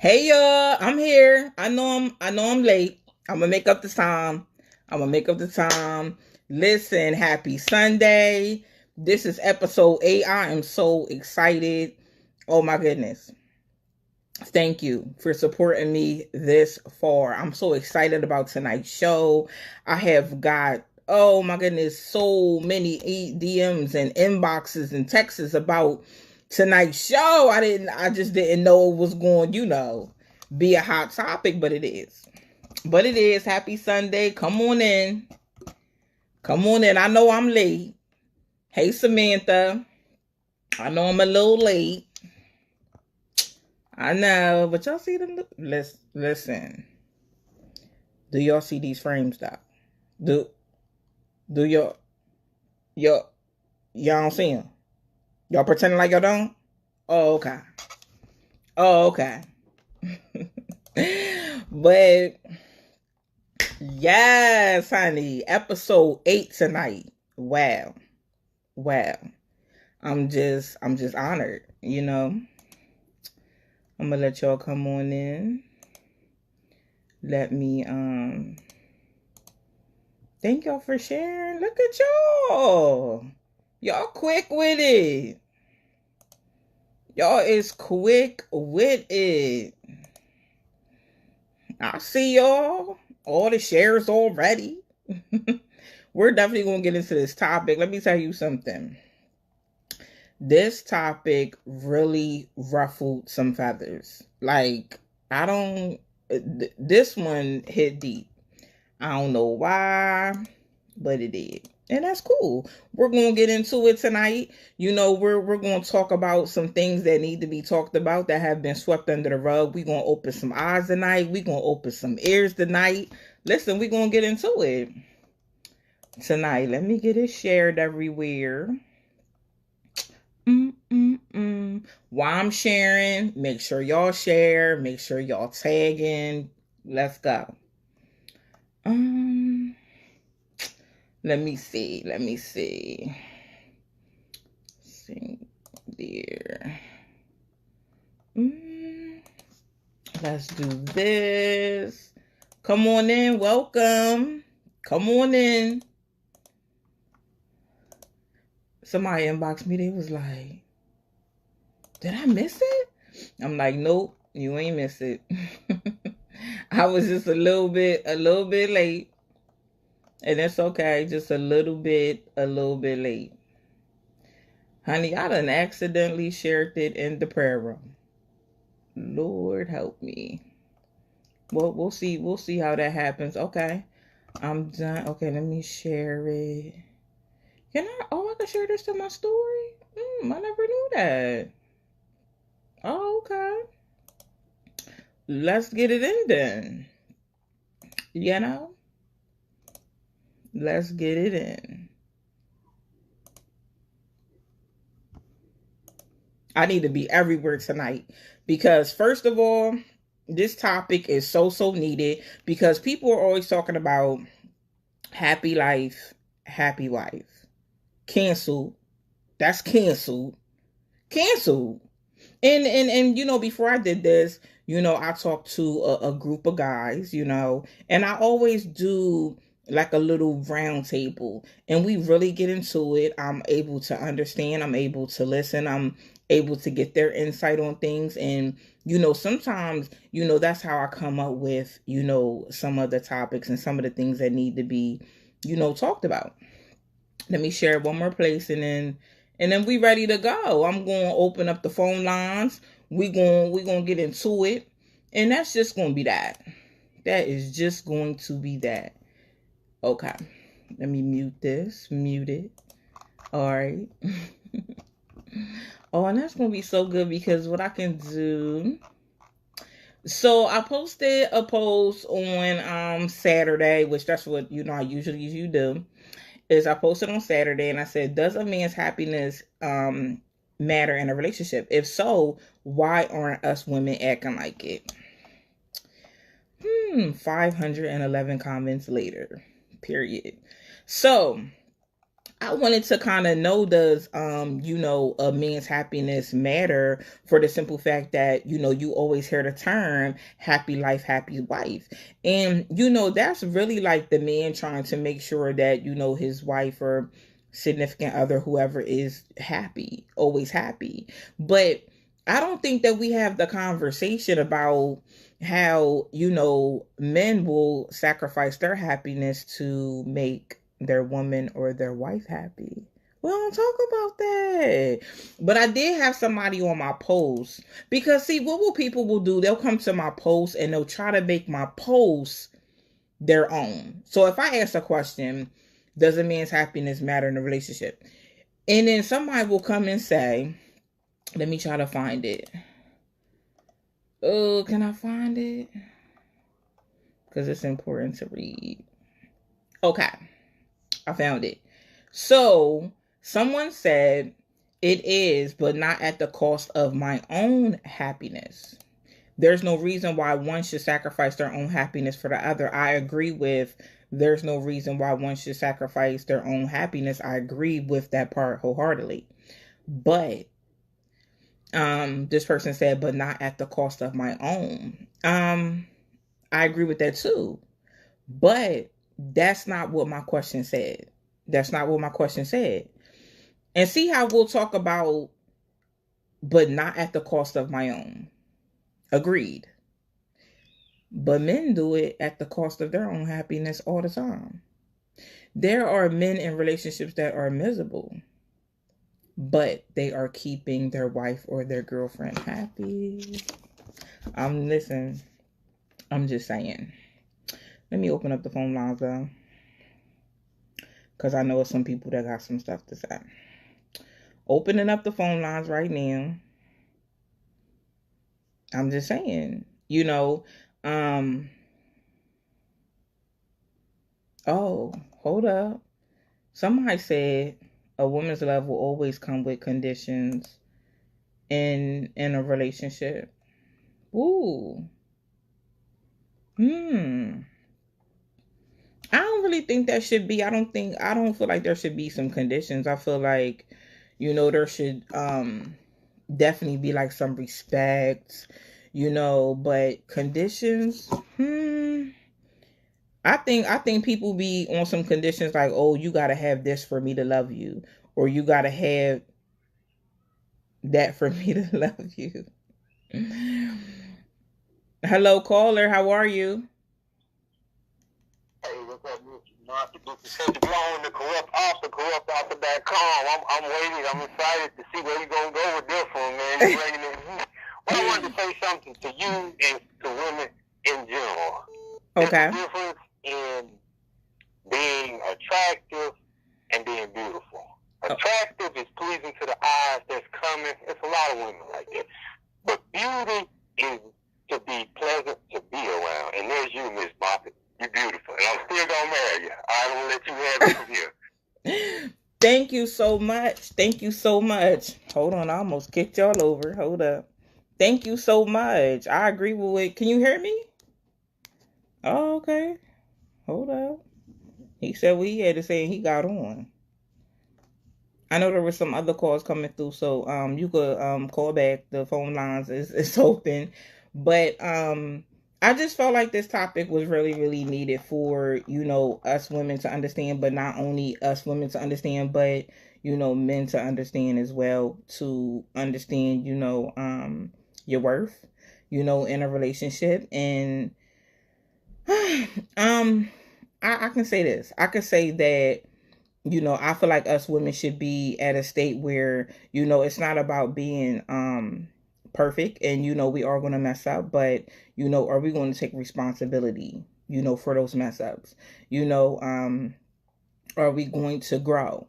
Hey y'all, I'm here. I know I'm late. I'm gonna make up the time. I'm gonna make up the time. Listen, happy Sunday. This is episode 8. I am so excited. Oh my goodness. Thank you for supporting me this far. I'm so excited about tonight's show. I have got, oh my goodness, so many DMs and inboxes and texts about tonight's show. I just didn't know it was going, be a hot topic, but it is. But it is. Happy Sunday. Come on in. Come on in. I know I'm late. Hey, Samantha. I know I'm a little late. I know, but y'all see them. Listen. Do y'all see these frames though? Do do y'all y'all don't see them? Y'all pretending like y'all don't? Oh okay. Oh okay. But yes, honey, episode 8 tonight. Wow, wow. I'm just honored. I'm gonna let y'all come on in. Let me thank y'all for sharing. Look at y'all. Y'all quick with it. Y'all is quick with it. I see y'all. All the shares already. We're definitely going to get into this topic. Let me tell you something. This topic really ruffled some feathers. Like, I don't. This one hit deep. I don't know why, but it did. And that's cool. We're gonna get into it tonight. We're gonna talk about some things that need to be talked about that have been swept under the rug. We're gonna open some eyes tonight. We're gonna open some ears tonight. Listen, we're gonna get into it tonight. Let me get it shared everywhere. While I'm sharing, make sure y'all share. Make sure y'all tag in. Let's go. Let me see. See there. Let's do this. Come on in. Welcome. Come on in. Somebody inboxed me. They was like, did I miss it? I'm like, nope, you ain't miss it. I was just a little bit late. And it's okay, just a little bit late. Honey, I done accidentally shared it in the prayer room. Lord help me. Well, we'll see how that happens. Okay. I'm done. Okay, let me share it. I can share this to my story? I never knew that. Oh, okay. Let's get it in then. You know? Let's get it in. I need to be everywhere tonight because, first of all, this topic is so needed because people are always talking about happy life, happy wife. Canceled. That's canceled. Canceled. And before I did this, I talked to a group of guys, and I always do like a little round table and we really get into it. I'm able to understand, I'm able to listen, I'm able to get their insight on things. And sometimes that's how I come up with some of the topics and some of the things that need to be talked about. Let me share one more place and then we ready to go. I'm going to open up the phone lines. We going to get into it. And that's just going to be that. That is just going to be that. Okay. Let me mute this. Mute it. All right. Oh, and that's going to be so good because what I can do. So I posted a post on Saturday, which that's what I usually do. Is I posted on Saturday and I said, does a man's happiness matter in a relationship? If so, why aren't us women acting like it? 511 comments later. Period. So I wanted to kind of know, does a man's happiness matter, for the simple fact that you always hear the term happy life, happy wife. And that's really like the man trying to make sure that his wife or significant other, whoever, is happy, always happy. But I don't think that we have the conversation about how men will sacrifice their happiness to make their woman or their wife happy. We don't talk about that. But I did have somebody on my post, because see, what will people will do, they'll come to my post and they'll try to make my post their own. So if I ask a question, does a man's happiness matter in a relationship, and then somebody will come and say, let me try to find it. Oh, can I find it? Because it's important to read. Okay, I found it. So someone said, it is, but not at the cost of my own happiness. There's no reason why one should sacrifice their own happiness for the other. I agree with, there's no reason why one should sacrifice their own happiness. I agree with that part wholeheartedly. But this person said, but not at the cost of my own. I agree with that too. But that's not what my question said. That's not what my question said. And see how we'll talk about, but not at the cost of my own. Agreed. But men do it at the cost of their own happiness all the time. There are men in relationships that are miserable, but they are keeping their wife or their girlfriend happy. Listen, I'm just saying. Let me open up the phone lines though, because I know some people that got some stuff to say. Opening up the phone lines right now. I'm just saying, oh, hold up. Somebody said a woman's love will always come with conditions in a relationship. Ooh. I don't really think that should be. I don't feel like there should be some conditions. I feel like, there should definitely be like some respect, but conditions, I think people be on some conditions like, oh, you gotta have this for me to love you, or you gotta have that for me to love you. Hello, caller. How are you? Hey, what's up, This is Coach Blown, the corrupt author, corruptauthor.com. I'm waiting. I'm excited to see where you're going to go with this one, man. You're bringing it. But I wanted to say something to you and to women in general. Okay. There's a difference in being attractive and being beautiful. Attractive is pleasing to the eyes, that's coming. It's a lot of women like that. But beauty is to be pleasant to be around. And there's you, Miss Moffett. You're beautiful. And I'm still going to marry you. I'm going to let you have it from here. Thank you so much. Thank you so much. Hold on. I almost kicked y'all over. Hold up. Thank you so much. I agree with it. Can you hear me? Oh, okay. Hold up. He said what he had to say and he got on. I know there were some other calls coming through, so you could call back. The phone lines is open. But I just felt like this topic was really, really needed for, us women to understand, but not only us women to understand, but, men to understand as well, to understand, your worth, in a relationship. And I can say this. I can say that, I feel like us women should be at a state where, it's not about being perfect, and we are going to mess up, but are we going to take responsibility for those mess ups? Are we going to grow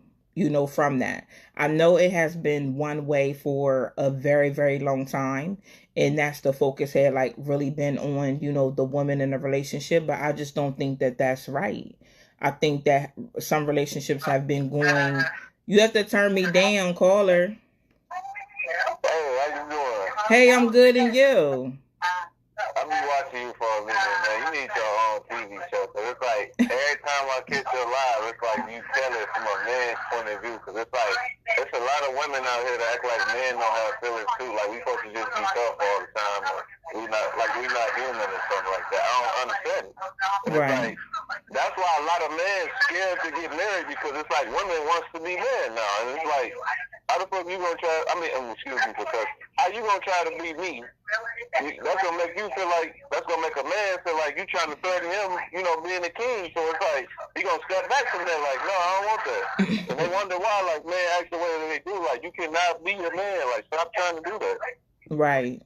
from that? I know it has been one way for a very, very long time, and that's the focus had like really been on the woman in a relationship, but I just don't think that that's right. I think that some relationships have been going. You have to turn me down, caller. Hey, how you doing? Hey, I'm good, and you? I've been watching you for a minute, man. You need your own TV show. So it's like every time I catch you live, it's like you tell it from a man man's point of view, because it's like, there's a lot of women out here that act like men don't have feelings too. Like, we supposed to just be tough all the time, or we not human or something like that. I don't understand it. And Right. It's like, that's why a lot of men scared to get married, because it's like women wants to be men now, and it's like, how the fuck you gonna try? I mean, excuse me for cussing. How you gonna try to be me? That's gonna make you feel like, that's gonna make a man feel like you trying to threaten him, being a king. So it's like, he gonna step back from that, like, no, I don't want that. And they wonder why, like, men act the way that they do. Like, you cannot be a man. Like, stop trying to do that. Right.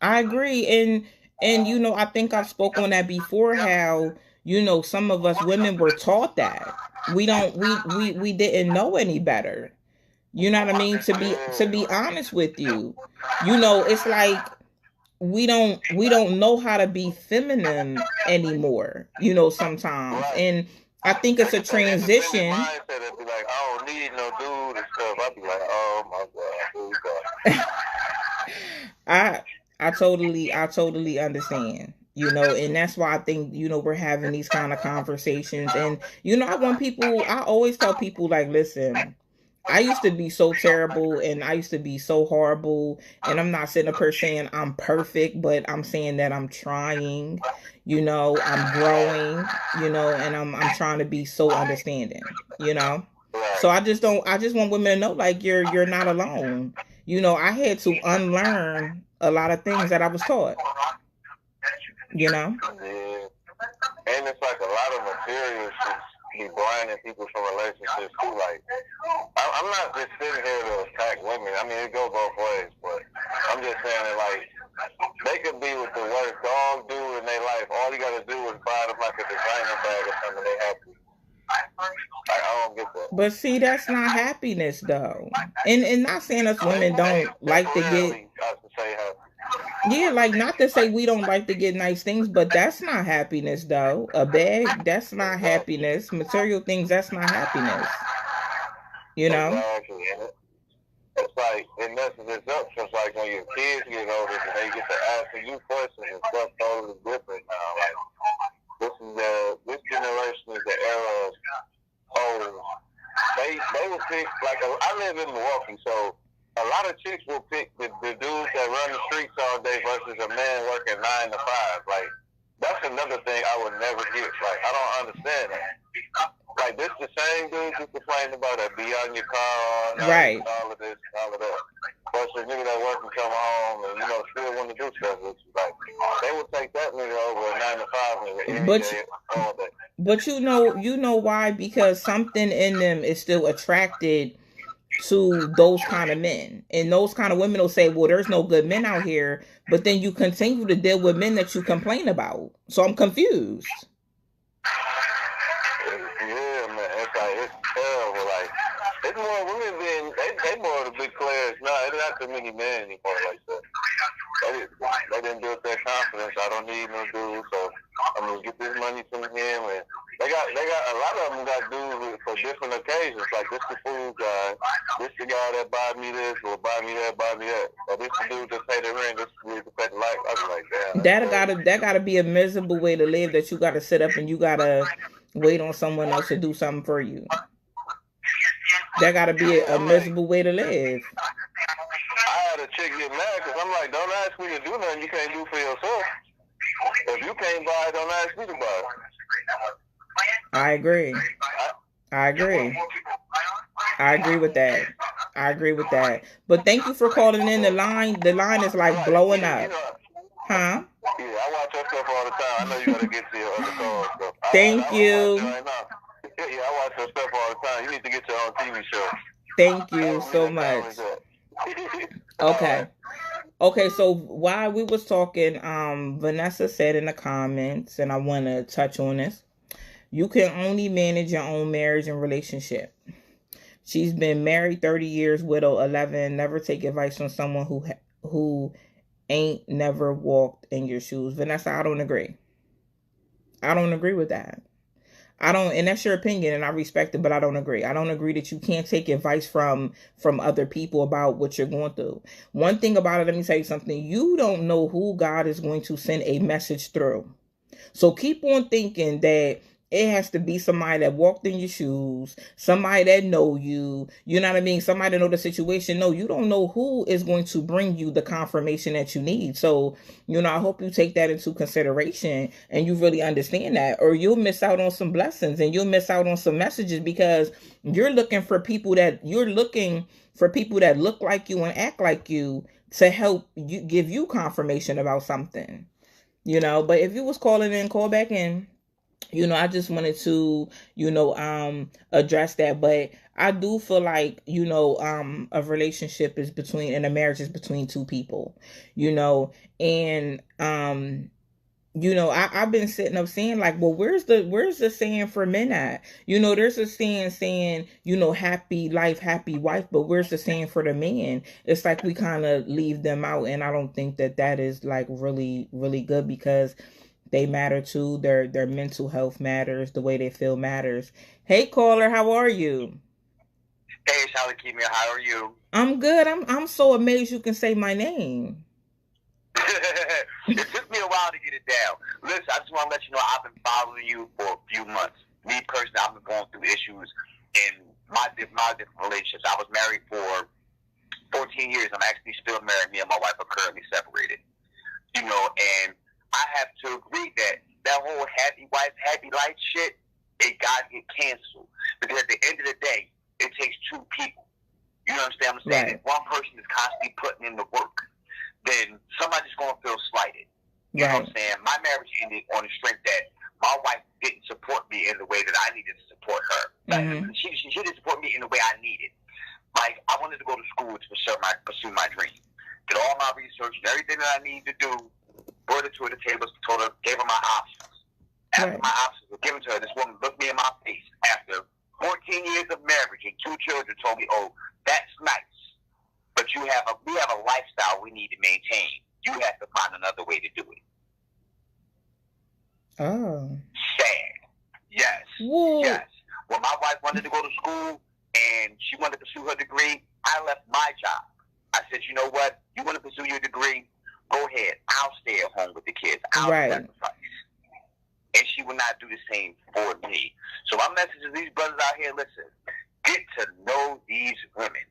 I agree. And I think I've spoken on that before, how, some of us women were taught that. We didn't know any better. You know what I mean? To be honest with you, it's like we don't know how to be feminine anymore, sometimes. Right. And I think it's a transition. Mindset that be like, I don't need no dude and stuff. I'd be like, oh my God, here we go. I totally understand. And that's why I think, we're having these kind of conversations. And I always tell people, like, listen, I used to be so terrible and I used to be so horrible. And I'm not sitting up here saying I'm perfect, but I'm saying that I'm trying, I'm growing, and I'm trying to be so understanding, So I just want women to know, like, you're not alone. I had to unlearn a lot of things that I was taught. Yeah. And it's like a lot of material should be blinding people from relationships too. Like, I'm not just sitting here to attack women. I mean, it goes both ways, but I'm just saying that, like, they could be with the worst dog dude in their life. All you gotta do is buy them like a designer bag or something. They happy. Like, I don't get that. But see, that's not happiness, though. And not saying us women don't like to get. Yeah, like, not to say we don't like to get nice things, but that's not happiness, though. A bag, that's not happiness. Material things, that's not happiness. Exactly. It's like, it messes us up, since like when your kids get older and they get to asking you questions and stuff totally different now. Like, this generation is the era of, they will pick, like, I live in Milwaukee, so a lot of chicks will pick the dudes that run the streets all day versus a man working 9 to 5. Like, that's another thing I would never get. Like, I don't understand that. Like, this the same dude you complain about that be on your car all night, Right. And all of this and all of that. Versus a nigga that work and come home and, still want to do stuff with you. Like, they will take that nigga over a 9 to 5 nigga every day, all day. But you know why? Because something in them is still attracted to those kind of men. And those kind of women will say, well, there's no good men out here. But then you continue to deal with men that you complain about. So I'm confused. Yeah, man. It's terrible. Like, it's more women being, they more of the big players. No, it's not too many men anymore like that. They didn't build that confidence. I don't need no dude, so I'm gonna get this money from him. And they got a lot of them got dudes for different occasions. Like, this the food guy, this the guy that buy me this, or buy me that, or this the dude that pay the rent, this the dude that pay the light. I was like, damn. That gotta be a miserable way to live, that you gotta sit up and you gotta wait on someone else to do something for you. That gotta be a miserable way to live. I had a chick get mad because I'm like, don't ask me to do nothing you can't do for yourself. If you can't buy it, don't ask me to buy it. I agree with that. But thank you for calling in. The line is like blowing up. Huh? Yeah, I watch your stuff all the time. I know you gotta get to your other calls. So Thank you. Yeah, I watch your stuff all the time. You need to get your own TV show. Thank you so much. Okay, so while we was talking, Vanessa said in the comments, and I want to touch on this, you can only manage your own marriage and relationship. She's been married 30 years, widow 11, never take advice from someone who ain't never walked in your shoes. Vanessa, I don't agree. I don't agree with that. And that's your opinion, and I respect it, but I don't agree. I don't agree that you can't take advice from other people about what you're going through. One thing about it, let me tell you something. You don't know who God is going to send a message through. So keep on thinking that It has to be somebody that walked in your shoes, somebody that know you. You know what I mean? Somebody that know the situation. No, you don't know who is going to bring you the confirmation that you need. So, I hope you take that into consideration and you really understand that, or you'll miss out on some blessings and you'll miss out on some messages because you're looking for people that look like you and act like you to help you give you confirmation about something. But if you was calling in, call back in. I just wanted to, address that. But I do feel like, a relationship is between, and a marriage is between two people, and I've been sitting up saying like, well, where's the saying for men at? There's a saying, happy life, happy wife, but where's the saying for the man? It's like we kind of leave them out, and I don't think that is like really, really good because they matter too. Their mental health matters, the way they feel matters. Hey caller, how are you? Hey, Shalikimia, how are you? I'm good. I'm so amazed you can say my name. It took me a while to get it down. Listen, I just want to let you know I've been following you for a few months. Me personally, I've been going through issues in my different relationships. I was married for 14 years. I'm actually still married. Me and my wife are currently separated. And I have to agree that whole happy wife, happy life shit, it got to get canceled. Because at the end of the day, it takes two people. You understand what I'm saying? Right. If one person is constantly putting in the work, then somebody's going to feel slighted. You know what I'm saying? My marriage ended on the strength that my wife didn't support me in the way that I needed to support her. Mm-hmm. She didn't support me in the way I needed. Like, I wanted to go to school to pursue my dream. Did all my research and everything that I needed to do, brought it to her the table, gave her my options. After my options were given to her, this woman looked me in my face after 14 years of marriage and 2 children, told me, oh, that's nice. But we have a lifestyle we need to maintain. You have to find another way to do it. Oh. Sad. Yes. Whoa. Yes. When my wife wanted to go to school and she wanted to pursue her degree, I left my job. I said, you know what? You want to pursue your degree? Go ahead. I'll stay at home with the kids. I'll sacrifice. And she will not do the same for me. So my message to these brothers out here, listen, get to know these women.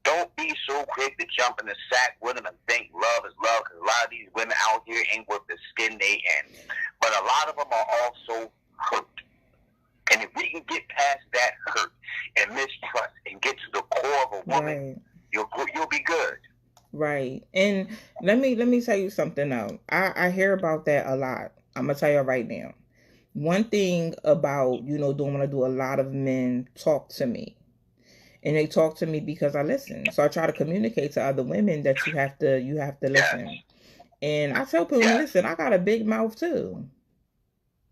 Don't be so quick to jump in the sack with them and think love is love, because a lot of these women out here ain't worth the skin they in. But a lot of them are also hurt. And if we can get past that hurt and mistrust and get to the core of a woman, you'll be good. Right. And let me tell you something now. I hear about that a lot. I'm gonna tell you right now. One thing about, don't want to do, a lot of men talk to me. And they talk to me because I listen. So I try to communicate to other women that you have to listen. And I tell people, listen, I got a big mouth too.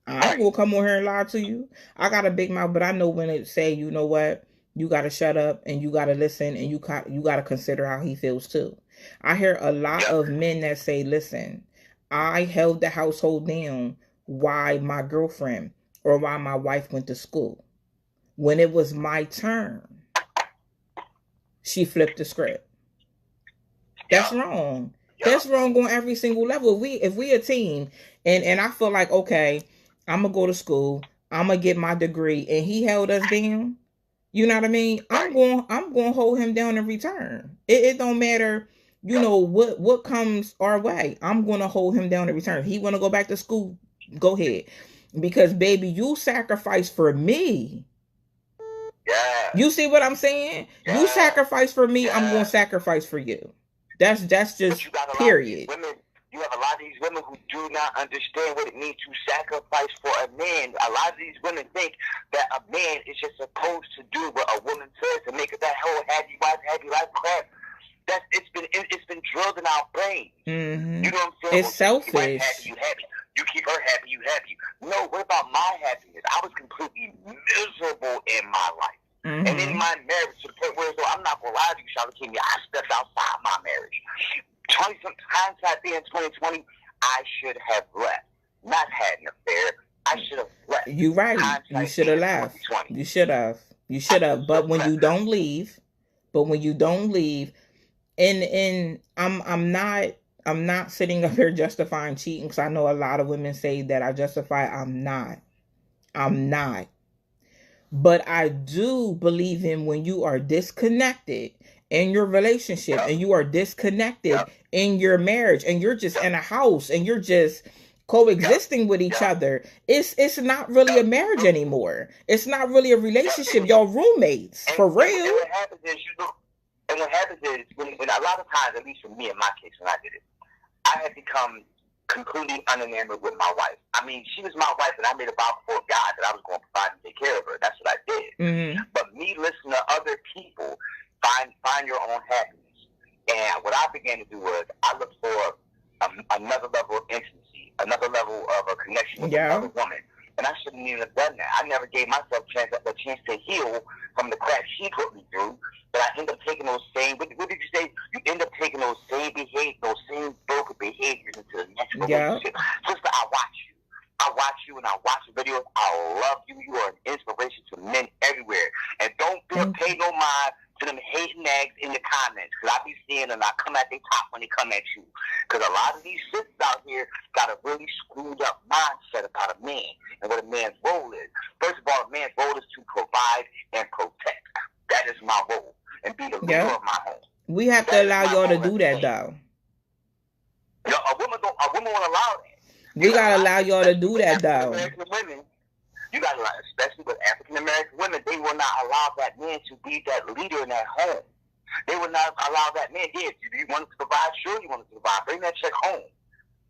I ain't gonna come on here and lie to you. I got a big mouth, but I know when it say, you know what, you gotta shut up and you gotta listen and you gotta consider how he feels too. I hear a lot of men that say, listen, I held the household down while my girlfriend or while my wife went to school. When it was my turn, she flipped the script. That's wrong. That's wrong on every single level. If we a team and I feel like, okay, I'm gonna go to school, I'm gonna get my degree, and he held us down, you know what I mean? I'm going to hold him down in return. It don't matter, what comes our way. I'm going to hold him down in return. He want to go back to school, go ahead. Because baby, you sacrifice for me. Yeah. You see what I'm saying? You sacrifice for me, I'm going to sacrifice for you. That's just period. You have a lot of these women who do not understand what it means to sacrifice for a man. A lot of these women think that a man is just supposed to do what a woman says to make it that whole happy wife, happy life crap. It's been drilled in our brains. Mm-hmm. You know what I'm saying? It's selfish. Happy, you happy. You keep her happy, you happy. No, what about my happiness? I was completely miserable in my life. Mm-hmm. And in my marriage, to the point where I'm not gonna lie to you, Shalikimia, I stepped outside my marriage. 20-some hindsight being 2020, I should have left. Not had an affair. I should have left. You right. You should have left. You should have. You should have. But when you don't leave, and I'm not sitting up here justifying cheating, because I know a lot of women say that I justify. I'm not. I'm not. But I do believe in when you are disconnected in your relationship and you are disconnected in your marriage and you're just in a house and you're just coexisting with each other. It's not really a marriage anymore. It's not really a relationship. Y'all roommates for real. And what happens is when a lot of times, at least for me in my case when I did it, I had become completely unenamored with my wife. I mean, she was my wife, and I made a vow before God that I was going to provide and take care of her. That's what I did. Mm-hmm. But me listening to other people, find your own happiness. And what I began to do was I looked for another level of intimacy, another level of a connection with another woman. And I shouldn't even have done that. I never gave myself a chance to heal from the crap she put me through. But I end up taking those same, what did you say? You end up taking those same behaviors, those same broken behaviors into the next relationship. Sister, I watch you. I watch you and I watch the videos. I love you. You are an inspiration to men everywhere. And don't pay no mind to them hating nags in the comments. Because I be seeing them, I come at their top when they come at you. Because a lot of these sisters out here got a really screwed up mindset about a man and what a man's role is. First of all, a man's role is to provide and protect. That is my role. And be the leader of my home. We have to allow y'all to do that, though. You know, a woman won't allow that. We gotta allow y'all to do that, though. American women, you gotta allow, especially with African American women, they will not allow that man to be that leader in that home. They will not allow that man. Yes, if you want to provide, sure you want to provide. Bring that check home.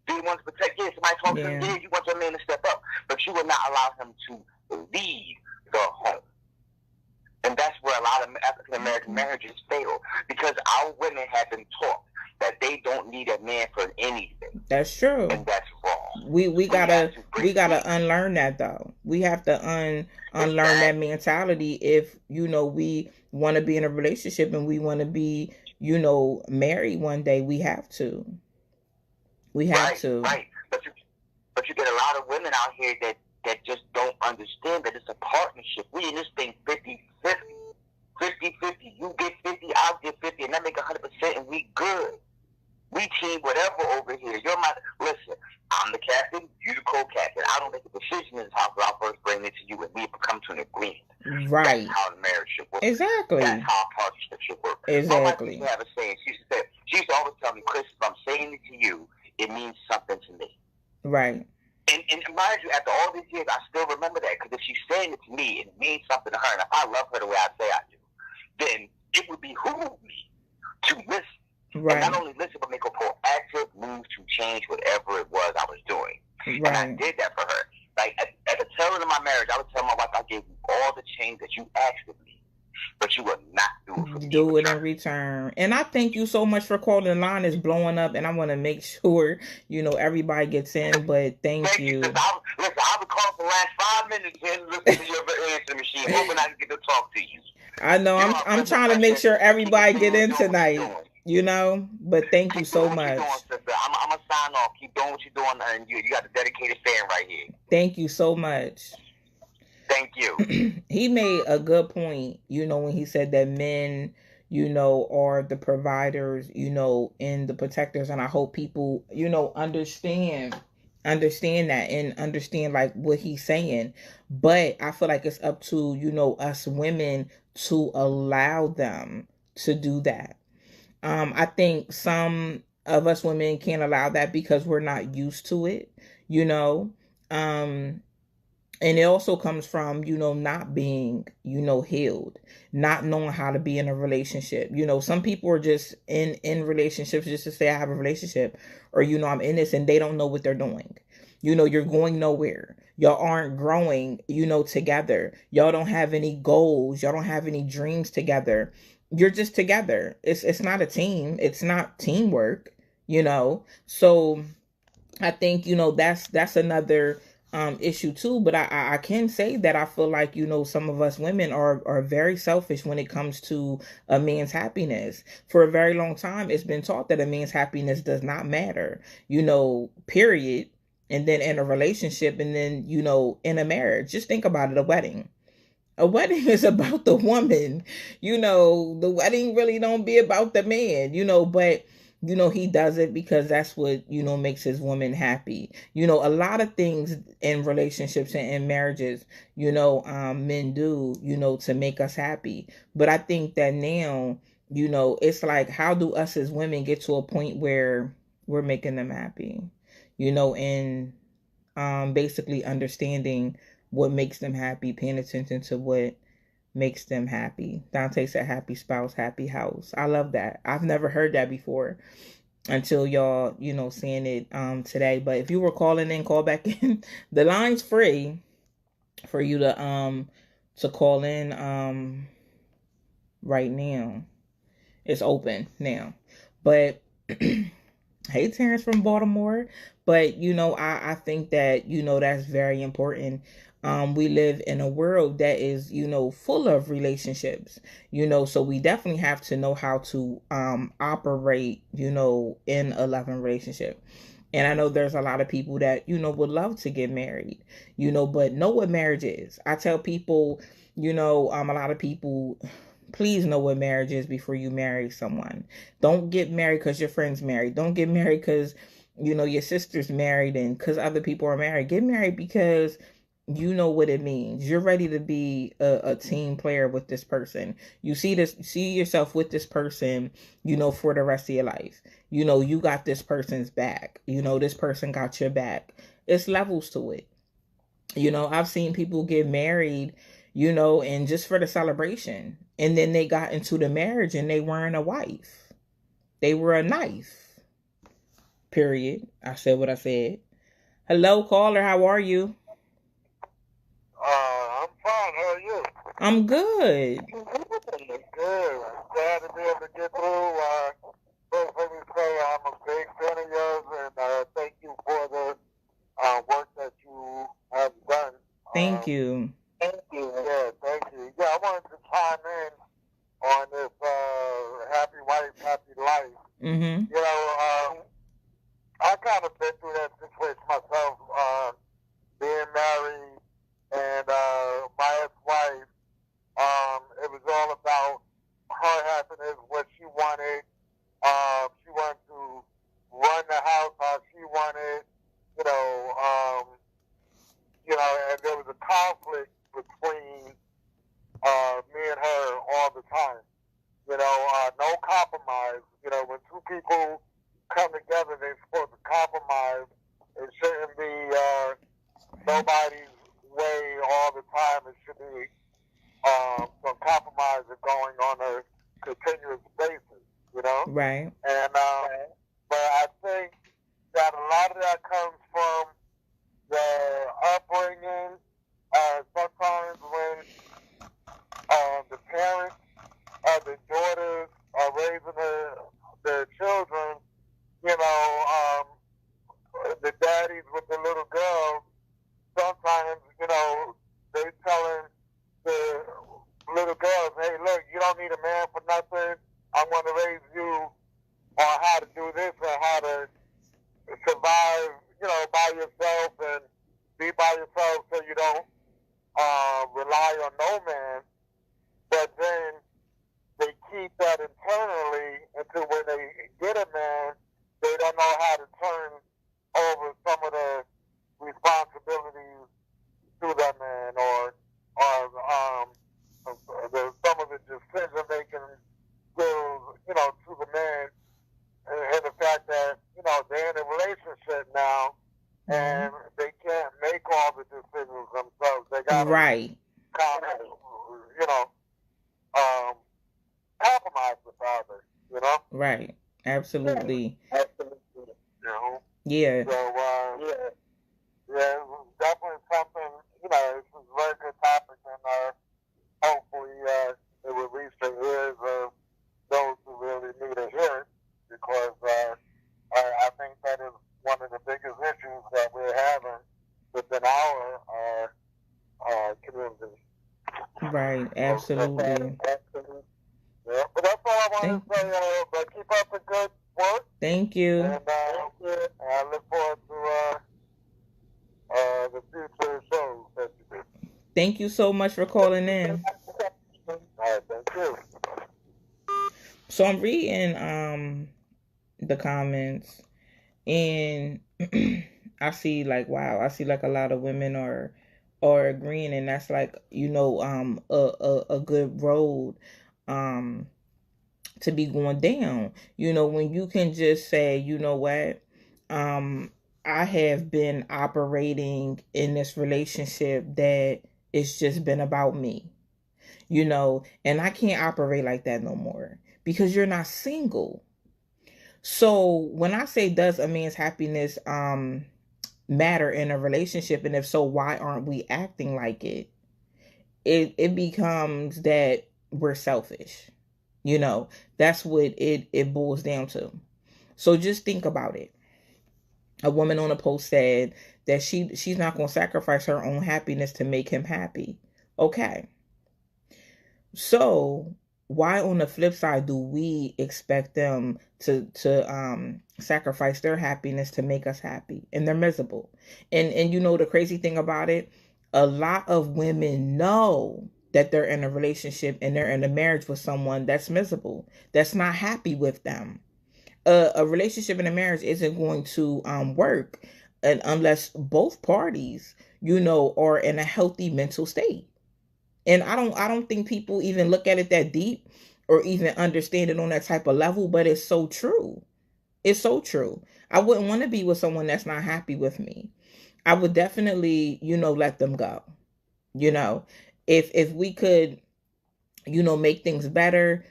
Do you want to protect? Yes, somebody talks to him. Yes, you want your man to step up, but you will not allow him to lead the home. And that's where a lot of African American marriages fail, because our women have been taught that they don't need a man for anything. That's true. And that's wrong. We gotta unlearn that, though. We have to unlearn that mentality if, you know, we want to be in a relationship and we want to be, you know, married one day. We have to. We have to. Right. But you get a lot of women out here that just don't understand that it's a partnership. We in this thing 50-50. 50-50. You get 50, I'll get 50, and that make 100%, and we good. We team whatever over here. You're my, listen, I'm the captain, you the co-captain. I don't make a decision in this house, but I'll first bring it to you, and we come to an agreement. Right. That's how the marriage should work. Exactly. That's how a partnership should work. Exactly. My wife used to have a saying. She used to always tell me, Chris, if I'm saying it to you, it means something to me. Right. And mind you, after all these years, I still remember that, because if she's saying it to me, it means something to her, and if I love her the way I say I do, then it would behoove me to listen. Right. And not only listen, but make a proactive move to change whatever it was I was doing. Right. And I did that for her. Like, at the tail end of my marriage, I would tell my wife, I gave you all the change that you asked of me, but you will not do it for me. Do it in return. And I thank you so much for calling. The line is blowing up, and I want to make sure, you know, everybody gets in, but thank you. Listen, I've been calling for the last 5 minutes and listening to your answer machine, hoping I can get to talk to you. I know. I'm trying to make sure everybody get in tonight. You know, but thank you so much. I'm gonna sign off. Keep doing what you're doing, and you got a dedicated fan right here. Thank you so much. Thank you. He made a good point, you know, when he said that men, you know, are the providers, you know, and the protectors, and I hope people, you know, understand that and understand like what he's saying. But I feel like it's up to, you know, us women to allow them to do that. I think some of us women can't allow that because we're not used to it, you know. And it also comes from, you know, not being, you know, healed, not knowing how to be in a relationship. You know, some people are just in relationships just to say I have a relationship, or, you know, I'm in this, and they don't know what they're doing. You know, you're going nowhere. Y'all aren't growing, you know, together. Y'all don't have any goals. Y'all don't have any dreams together. You're just together. It's not a team. It's not teamwork, you know. So I think, you know, that's another issue too. But I can say that I feel like, you know, some of us women are very selfish when it comes to a man's happiness. For a very long time, it's been taught that a man's happiness does not matter, you know, period. And then in a relationship, and then, you know, in a marriage, just think about it, a wedding. A wedding is about the woman, you know. The wedding really don't be about the man, you know. But he does it because that's what, makes his woman happy. A lot of things in relationships and in marriages, men do, to make us happy. But I think that now, it's like, how do us as women get to a point where we're making them happy? And basically understanding what makes them happy, paying attention to what makes them happy. Dante said happy spouse, happy house. I love that. I've never heard that before until y'all, saying it today. But if you were calling in, call back in. The line's free for you to call in right now. It's open now. But hey, Terrence from Baltimore. But I think that that's very important. We live in a world that is full of relationships. So we definitely have to know how to operate in a loving relationship. And I know there's a lot of people that would love to get married, but know what marriage is. I tell people, a lot of people, please know what marriage is before you marry someone. Don't get married because your friend's married. Don't get married because your sister's married and because other people are married. Get married because you know what it means. You're ready to be a team player with this person. You see yourself with this person, for the rest of your life. You got this person's back. This person got your back. It's levels to it. I've seen people get married, and just for the celebration. And then they got into the marriage and they weren't a wife. They were a knife. Period. I said what I said. Hello, caller. How are you? I'm fine. How are you? I'm good. Good. Glad to be able to get through. First, let me say I'm a big fan of yours, and thank you for the work that you have done. Thank you. Thank you. Yeah, thank you. Yeah, I wanted to chime in on this happy wife, happy life. Mm-hmm. I kind of been through that situation myself, being married, and my ex-wife. It was all about her happiness, what she wanted. She wanted to run the house how she wanted. You know, um, and there was a conflict between me and her all the time. No compromise. When two people come together, they're supposed to compromise. It shouldn't be nobody's way all the time. It should be some compromise going on a continuous basis. Right. And but I think that a lot of that comes from the upbringing. Sometimes when the parents or the daughters are raising their children, the daddies with the little girls, sometimes, they telling the little girls, hey, look, you don't need a man for nothing. I'm going to raise you on how to do this and how to survive, by yourself and be by yourself so you don't rely on no man. But then they keep that internally until when they get a man, they don't know how to turn over some of the responsibilities to that man or some of the decision making skills, to the man, and the fact that they're in a relationship now and they can't make all the decisions themselves. They got to Right. kind of, compromise with others. Right. Absolutely. Absolutely. Yeah. So yeah, it was definitely something. It's a very good topic, and hopefully it will reach the ears of those who really need to hear it, because I think that is one of the biggest issues that we're having within our community. Right. Absolutely. Yeah, but that's all I wanted to say. But keep up the good work. Thank you. And I look forward to the future shows that you do. Thank you so much for calling in. All right, thank you. So I'm reading the comments, and I see like, wow, I see like a lot of women are agreeing, and that's like, a good road um to be going down. When you can just say, you know what, um I have been operating in this relationship that it's just been about me, and I can't operate like that no more because you're not single. So when I say, does a man's happiness matter in a relationship, and if so, why aren't we acting like it? It becomes that we're selfish. That's what it boils down to. So just think about it. A woman on a post said that she's not going to sacrifice her own happiness to make him happy. Okay. So why on the flip side do we expect them to sacrifice their happiness to make us happy, and they're miserable? And the crazy thing about it, a lot of women know that they're in a relationship and they're in a marriage with someone that's miserable, that's not happy with them. A relationship and a marriage isn't going to work, and unless both parties are in a healthy mental state. And I don't think people even look at it that deep or even understand it on that type of level, but it's so true. It's so true. I wouldn't want to be with someone that's not happy with me. I would definitely, let them go. You know, if we could, make things better,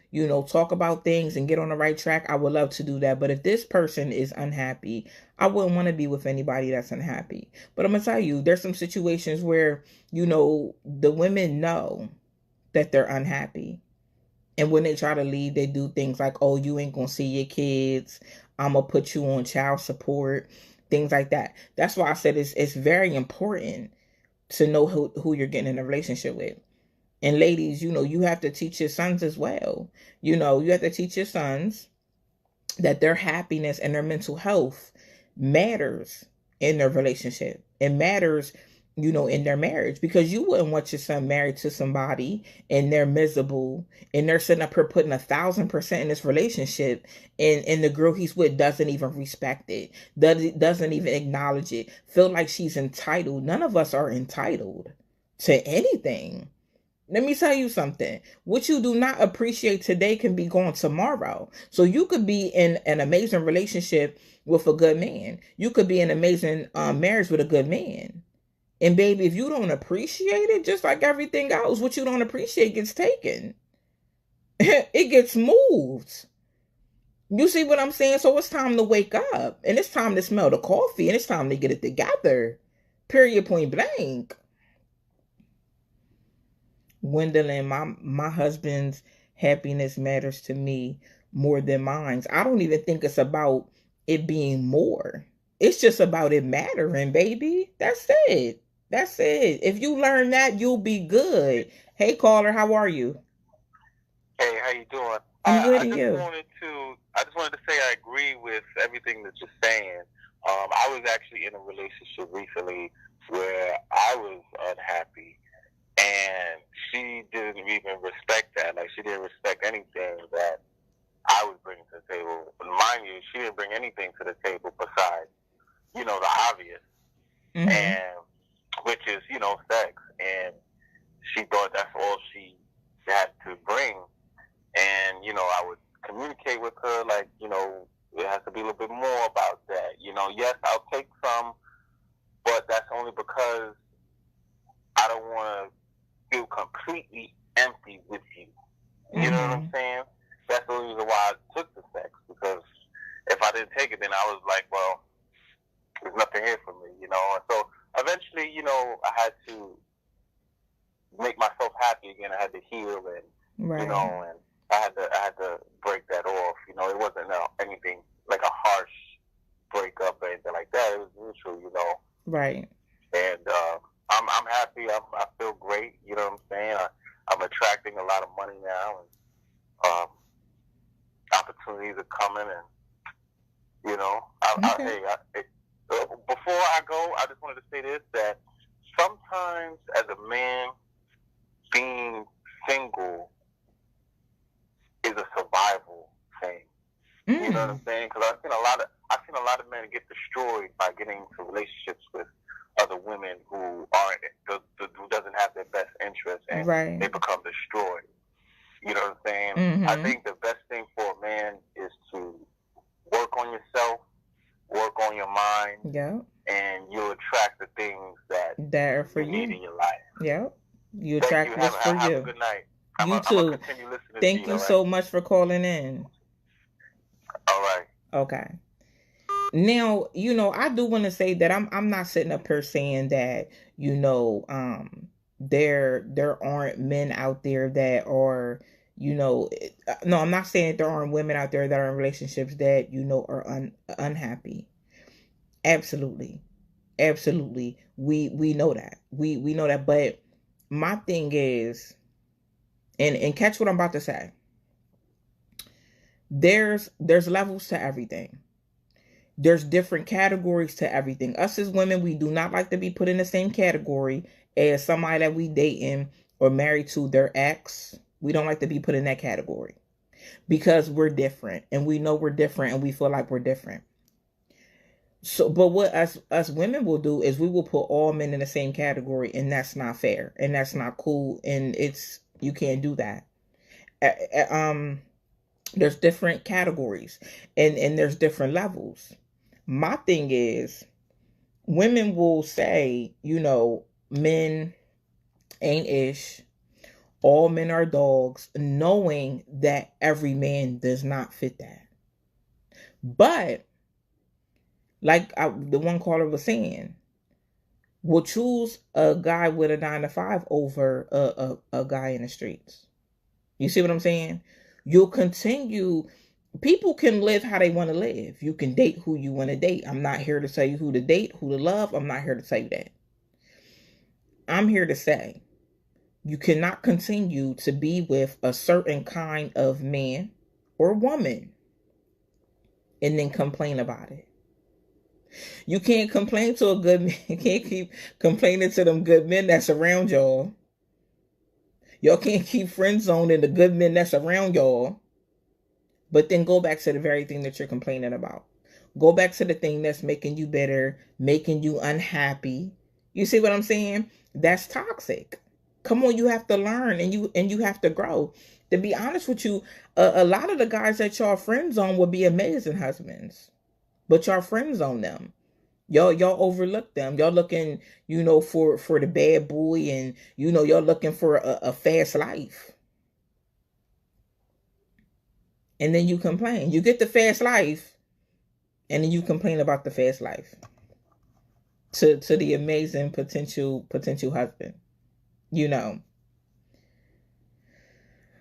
talk about things and get on the right track, I would love to do that. But if this person is unhappy, I wouldn't want to be with anybody that's unhappy. But I'm gonna tell you, there's some situations where, the women know that they're unhappy. And when they try to leave, they do things like, oh, you ain't gonna see your kids. I'm gonna put you on child support, things like that. That's why I said it's very important to know who you're getting in a relationship with. And ladies, you have to teach your sons as well. You have to teach your sons that their happiness and their mental health matters in their relationship. It matters, in their marriage, because you wouldn't want your son married to somebody and they're miserable and they're sitting up here putting 1,000% in this relationship, and the girl he's with doesn't even respect it, doesn't even acknowledge it, feel like she's entitled. None of us are entitled to anything. Let me tell you something. What you do not appreciate today can be gone tomorrow. So you could be in an amazing relationship with a good man. You could be in an amazing marriage with a good man. And baby, if you don't appreciate it, just like everything else, what you don't appreciate gets taken. It gets moved. You see what I'm saying? So it's time to wake up. And it's time to smell the coffee. And it's time to get it together. Period, point blank. Gwendolyn, my husband's happiness matters to me more than mine's. I don't even think it's about it being more. It's just about it mattering, baby. That's it. That's it. If you learn that, you'll be good. Hey, caller, how are you? Hey, how you doing? I'm good, I and just you? wanted to say I agree with everything that you're saying. I was actually in a relationship recently where I was unhappy, and she didn't even respect that. Like, she didn't respect anything that I was bringing to the table. But mind you, she didn't bring anything to the table besides, the obvious, Mm-hmm. and which is, sex. And she thought that's all she had to bring. And, I would communicate with her, like, it has to be a little bit more about that. Yes, I'll take some, but that's only because I don't want to feel completely empty with you. You know what I'm Mm-hmm. saying? That's the reason why I took the sex, because if I didn't take it, then I was like, well, there's nothing here for me, And so eventually, I had to make myself happy again. I had to heal, and Right. and I had to break that off. It wasn't anything like a harsh breakup or anything like that. It was neutral. Right. And I'm happy. I feel great. You know what I'm saying? I'm attracting a lot of money now, and opportunities are coming. And Okay. before I go, I just wanted to say this: that sometimes as a man, being single is a survival thing. You know what I'm saying? Because I've seen a lot of men get destroyed by getting into relationships with other women who who doesn't have their best interest, and they become destroyed. You know what I'm saying? I think the best thing for a man is to work on yourself, work on your mind, and you'll attract the things that are for you need in your life. Yep. You attract what's for you. Have a good night. You too. Thank you so much for calling in. All right. Okay. Now, I do want to say that I'm not sitting up here saying that, there aren't men out there that are, no, I'm not saying that there aren't women out there that are in relationships that, are unhappy. Absolutely. Absolutely. We know that. We know that. But my thing is, and catch what I'm about to say. There's levels to everything. There's different categories to everything. Us as women, we do not like to be put in the same category as somebody that we dating or married to their ex. We don't like to be put in that category because we're different, and we know we're different, and we feel like we're different. So, but what us women will do is we will put all men in the same category, and that's not fair, and that's not cool, and you can't do that. There's different categories, and there's different levels. My thing is, women will say, men ain't ish, all men are dogs, knowing that every man does not fit that. But like the one caller was saying, will choose a guy with a 9 to 5 over a guy in the streets. You see what I'm saying? You'll continue. People can live how they want to live. You can date who you want to date. I'm not here to tell you who to date, who to love. I'm not here to tell you that. I'm here to say you cannot continue to be with a certain kind of man or woman and then complain about it. You can't complain to a good man. You can't keep complaining to them good men that's around y'all. Y'all can't keep friend zoning the good men that's around y'all. But then go back to the very thing that you're complaining about. Go back to the thing that's making you bitter, making you unhappy. You see what I'm saying? That's toxic. Come on, you have to learn and you have to grow. To be honest with you, a lot of the guys that y'all friend zone would be amazing husbands. But y'all friend zone them. Y'all overlook them. Y'all looking, for the bad boy, and y'all looking for a fast life. And then you complain. You get the fast life, and then you complain about the fast life to the amazing potential husband.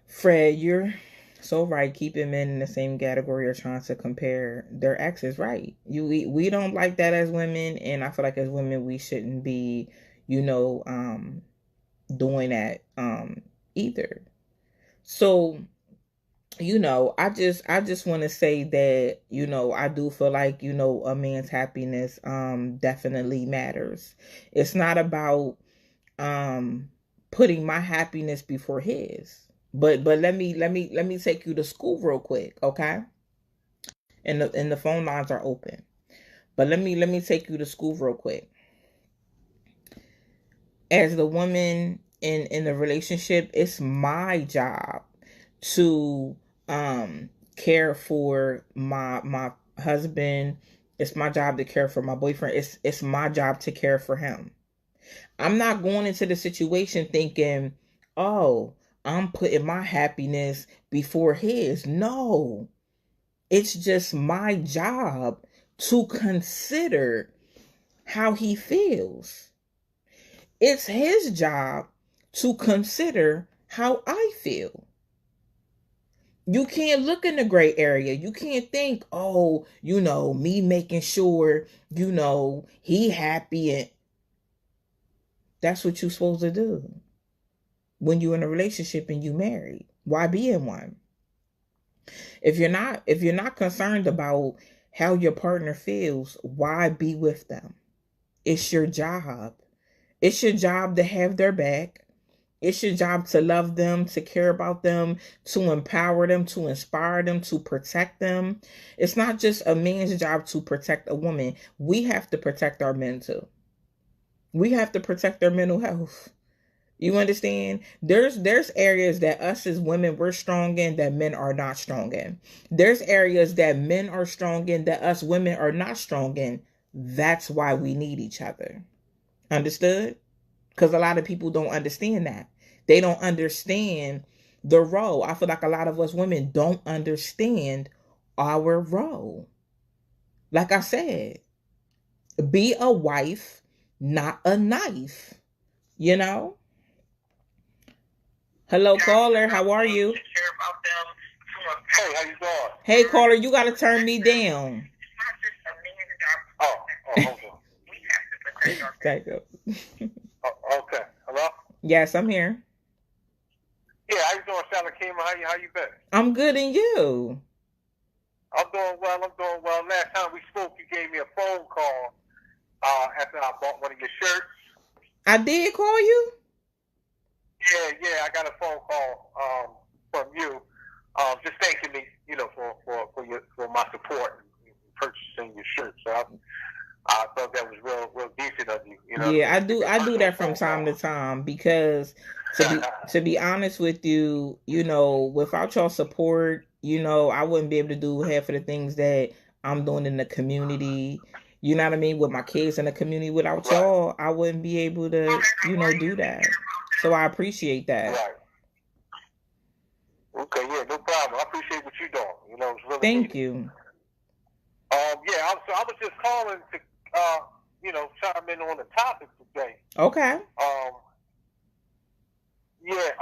Fred, you're so right. Keeping men in the same category or trying to compare their exes, right? We don't like that as women, and I feel like as women we shouldn't be, doing that either. So, I just want to say that, I do feel like, a man's happiness definitely matters. It's not about putting my happiness before his. But let me take you to school real quick, okay? And the phone lines are open. But let me take you to school real quick. As the woman in the relationship, it's my job to care for my husband. It's my job to care for my boyfriend. It's my job to care for him. I'm not going into the situation thinking, oh, I'm putting my happiness before his. No, it's just my job to consider how he feels. It's his job to consider how I feel. You can't look in the gray area. You can't think, oh, me making sure, he happy, and that's what you're supposed to do. When you're in a relationship and you married, why be in one? If you're not concerned about how your partner feels, why be with them? It's your job. It's your job to have their back. It's your job to love them, to care about them, to empower them, to inspire them, to protect them. It's not just a man's job to protect a woman. We have to protect our men too. We have to protect their mental health. You understand? There's areas that us as women we're strong in that men are not strong in. There's areas that men are strong in that us women are not strong in. That's why we need each other. Understood? Because a lot of people don't understand that. They don't understand the role. I feel like a lot of us women don't understand our role. Like I said, be a wife, not a knife. You know? Hello, caller. How are you? Hey, how you doing? Hey, caller, you got to turn me down. Okay. Thank you. Okay. Hello? Yes, I'm here. Yeah, how you doing, Salakima? How you been? I'm good, and you? I'm doing well. Last time we spoke, you gave me a phone call after I bought one of your shirts. I did call you? Yeah, I got a phone call from you, just thanking me, for my support in purchasing your shirt. So I thought that was real decent of you. Yeah, I do that from time to time because to be honest with you, without your support, I wouldn't be able to do half of the things that I'm doing in the community. You know what I mean? With my kids in the community, without Right. y'all, I wouldn't be able to, do that. So I appreciate that. Right. Okay, yeah, no problem. I appreciate what you're doing. It's really Thank needed. you. Yeah, I was just calling to, chime in on the topic today. Okay. Yeah,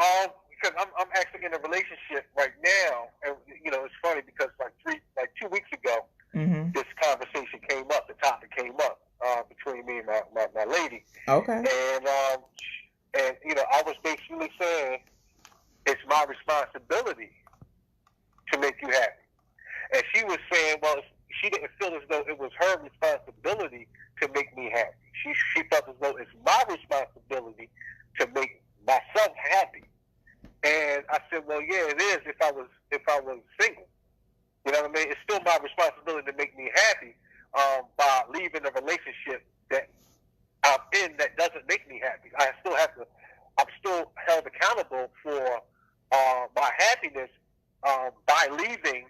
because I'm actually in a relationship right now, and it's funny because like 2 weeks ago, this conversation came up, the topic came up between me and my lady. Okay. And I was basically saying it's my responsibility to make you happy. And she was saying, well, she didn't feel as though it was her responsibility to make me happy. She felt as though it's my responsibility to make myself happy. And I said, well, yeah, it is if I was single. You know what I mean? It's still my responsibility to make me happy by leaving a relationship that I'm in that doesn't make me happy. I'm still held accountable for my happiness by leaving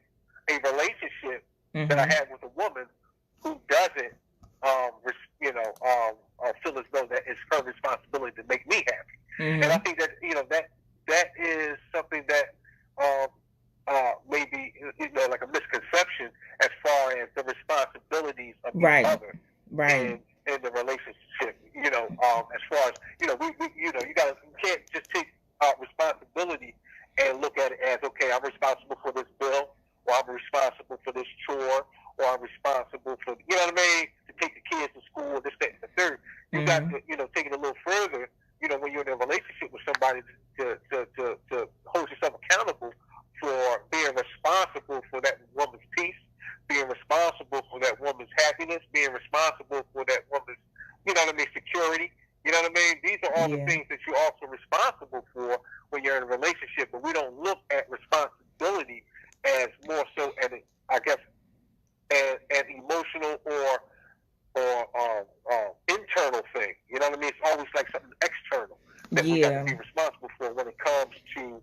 a relationship that I had with a woman who doesn't, feel as though that it's her responsibility to make me happy. And I think that that is something that maybe like a misconception as far as the responsibilities of each other in the relationship. As far as you can't just take responsibility and look at it as, okay, I'm responsible for this bill, or I'm responsible for this chore, or I'm responsible for, to take the kids to school, this, that, and the third. You got to, take it a little further, when you're in a relationship with somebody to hold yourself accountable for being responsible for that woman's peace, being responsible for that woman's happiness, being responsible for that woman's, security. You know what I mean? These are all the things that you're also responsible for when you're in a relationship, but we don't look at responsibility as more so an emotional or internal thing. You know what I mean? It's always like something external that we have to be responsible for when it comes to,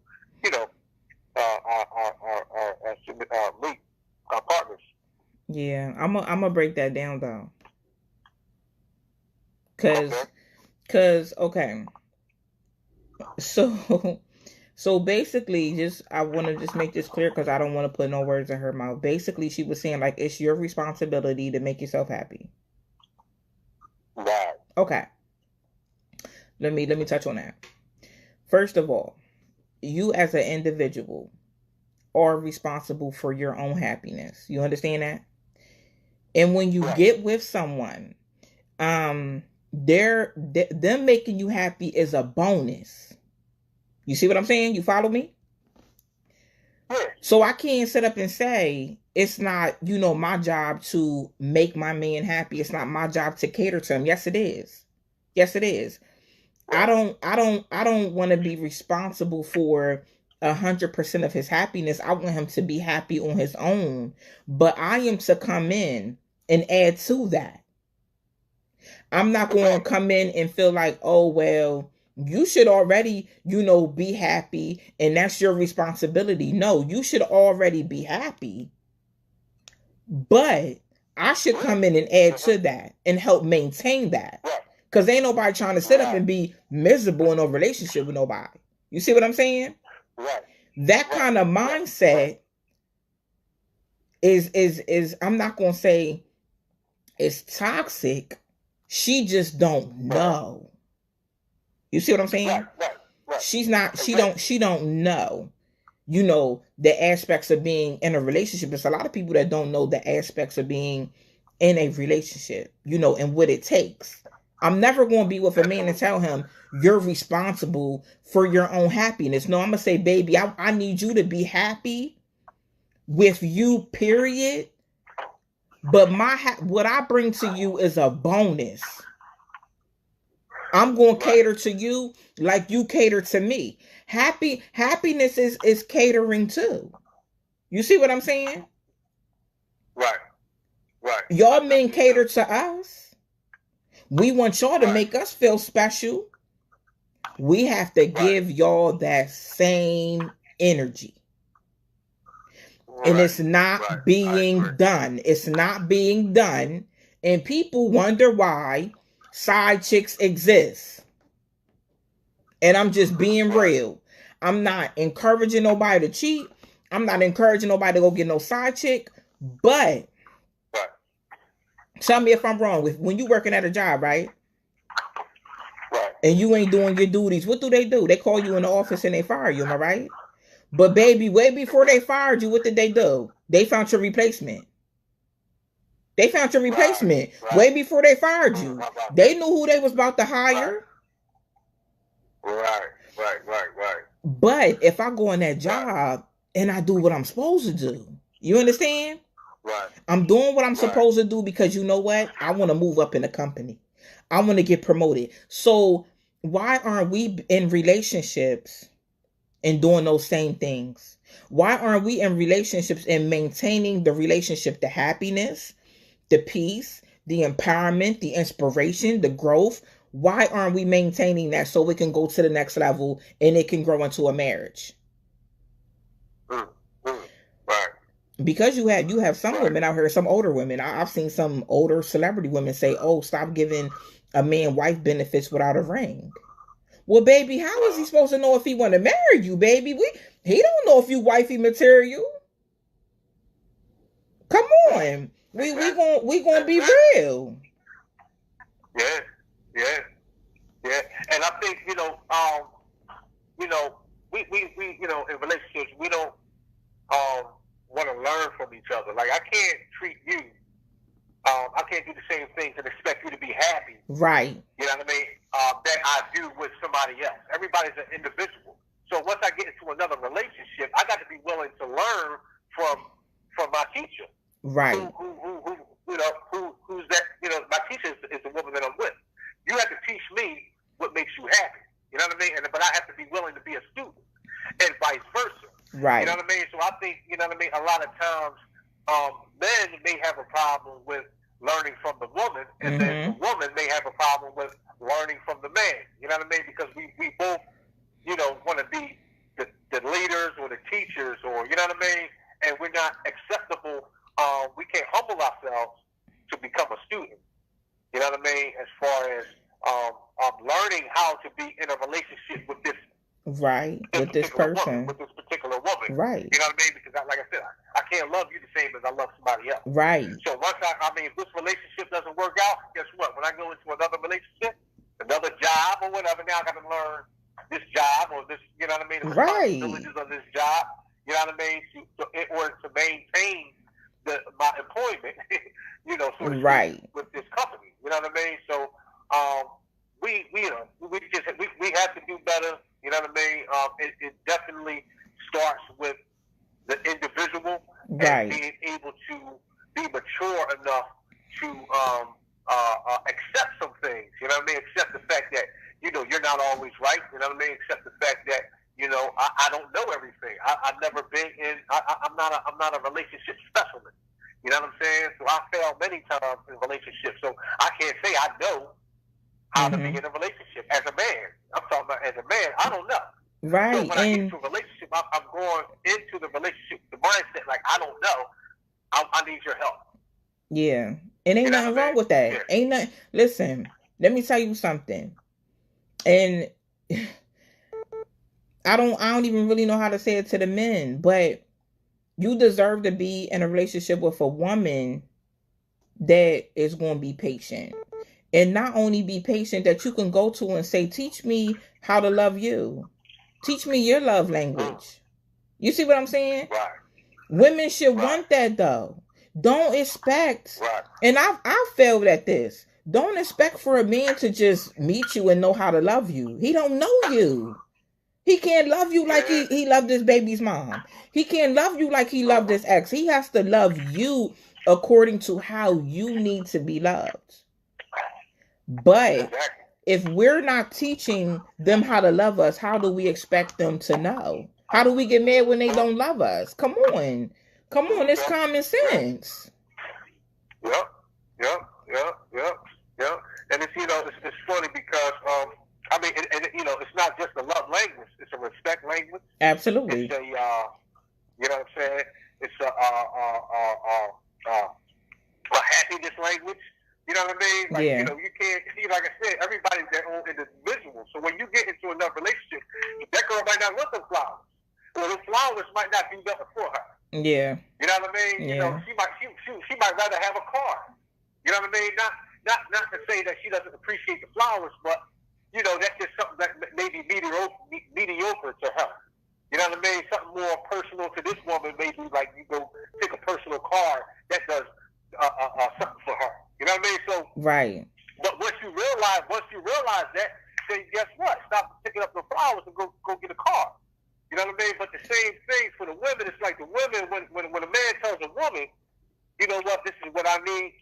our partners. Yeah, I'm gonna break that down though. Cause okay. So basically, I want to just make this clear because I don't want to put no words in her mouth. Basically, she was saying like it's your responsibility to make yourself happy. Right. Okay. Let me touch on that. First of all, you as an individual are responsible for your own happiness. You understand that? And when you get with someone, them making you happy is a bonus. You see what I'm saying? You follow me? So I can't sit up and say it's not, my job to make my man happy. It's not my job to cater to him. Yes, it is. Yes, it is. I don't want to be responsible for 100% of his happiness. I want him to be happy on his own, but I am to come in and add to that. I'm not going to come in and feel like, oh, well, you should already, be happy and that's your responsibility. No, you should already be happy, but I should come in and add to that and help maintain that. Because ain't nobody trying to sit up and be miserable in a relationship with nobody. You see what I'm saying? That kind of mindset is I'm not going to say it's toxic. She just don't know. You see what I'm saying? She's not, she don't know, the aspects of being in a relationship. There's a lot of people that don't know the aspects of being in a relationship, and what it takes. I'm never going to be with a man and tell him you're responsible for your own happiness. No, I'm going to say, baby, I need you to be happy with you, period. But what I bring to you is a bonus. I'm going to cater to you like you cater to me. Happiness is catering too. You see what I'm saying? Right. Y'all men cater to us. We want y'all to make us feel special. We have to give y'all that same energy. And it's not being done. It's not being done. And people wonder why side chicks exist. And I'm just being real. I'm not encouraging nobody to cheat. I'm not encouraging nobody to go get no side chick. But tell me if I'm wrong. When you working at a job, right? And you ain't doing your duties, what do? They call you in the office and they fire you, am I right? But baby, way before they fired you, what did they do? They found your replacement. Way before they fired you. They knew who they was about to hire. Right. But if I go in that job and I do what I'm supposed to do, you understand? Right. I'm doing what I'm supposed to do because you know what? I want to move up in the company. I want to get promoted. So why aren't we in relationships and doing those same things? Why aren't we in relationships and maintaining the relationship, the happiness, the peace, the empowerment, the inspiration, the growth? Why aren't we maintaining that so we can go to the next level and it can grow into a marriage? Right. Because you have some women out here, some older women. I've seen some older celebrity women say, oh, stop giving a man wife benefits without a ring. Well, baby, how is he supposed to know if he want to marry you, baby? He don't know if you wifey material. Come on. We gonna be real. Yeah. And I think, we in relationships, we don't want to learn from each other. Like, I can't treat you, I can't do the same things and expect you to be happy. Right. You know what I mean? That I do with somebody else. Everybody's an individual. So once I get into another relationship, I got to be willing to learn from my teacher. Right. Who's that? My teacher is the woman that I'm with. You have to teach me what makes you happy. You know what I mean? But I have to be willing to be a student, and vice versa. Right. You know what I mean? So I think, a lot of times men may have a problem with learning from the woman, and then the woman may have a problem with learning from the man. You know what I mean? Because we both, want to be the leaders or the teachers, or, you know what I mean? And we're not acceptable. We can't humble ourselves to become a student. You know what I mean? As far as learning how to be in a relationship with this person, with this particular woman. Right. You know what I mean? Because, like I said, I can't love you the same as I love somebody else. Right. So once if this relationship doesn't work out, guess what? When I go into another relationship, another job or whatever, now I got to learn this job or this, you know what I mean? The responsibilities of this job. You know what I mean? In order to maintain my employment, so with this company. You know what I mean? So we have to do better. You know what I mean? It definitely starts with the individual and being able to be mature enough to accept some things. You know what I mean? Accept the fact that you're not not always right. You know what I mean? Except the fact that, you know, I don't know everything. I've never been in. I'm not a relationship specialist. You know what I'm saying? So I failed many times in relationships. So I can't say I know how to be in a relationship as a man. I'm talking about as a man. I don't know. Right. So when I get into a relationship, I'm going into the relationship, the mindset like I don't know. I need your help. Yeah. And ain't nothing wrong with that. Yeah. Ain't nothing. Listen, let me tell you something. And I don't even really know how to say it to the men, but you deserve to be in a relationship with a woman that is going to be patient. And not only be patient, that you can go to and say, teach me how to love you. Teach me your love language. You see what I'm saying? Right. Women should want that though. Don't expect, and I've failed at this. Don't expect for a man to just meet you and know how to love you. He don't know you. He can't love you like he loved his baby's mom. He can't love you like he loved his ex. He has to love you according to how you need to be loved. But if we're not teaching them how to love us, how do we expect them to know? How do we get mad when they don't love us? Come on. Come on, it's common sense. Yep. And it's, you know, it's funny because, I mean, and you know, it's not just a love language. It's a respect language. Absolutely. It's a, you know what I'm saying? It's a happiness language. You know what I mean? Like, you know, you can't see, like I said, everybody's their own individual. So when you get into another relationship, that girl might not want them flowers. Or the flowers might not be better for her. Yeah. You know what I mean? Yeah. You know, she might rather have a car. You know what I mean? Not to say that she doesn't appreciate the flowers, but you know, that's just something that may be mediocre to her. You know what I mean? Something more personal to this woman, maybe like you go pick a personal car that does something for her. You know what I mean? So right. But once you realize that, then guess what? Stop picking up the flowers and go get a car. You know what I mean? But the same thing for the women. It's like the women, when a man tells a woman, you know what, this is what I need,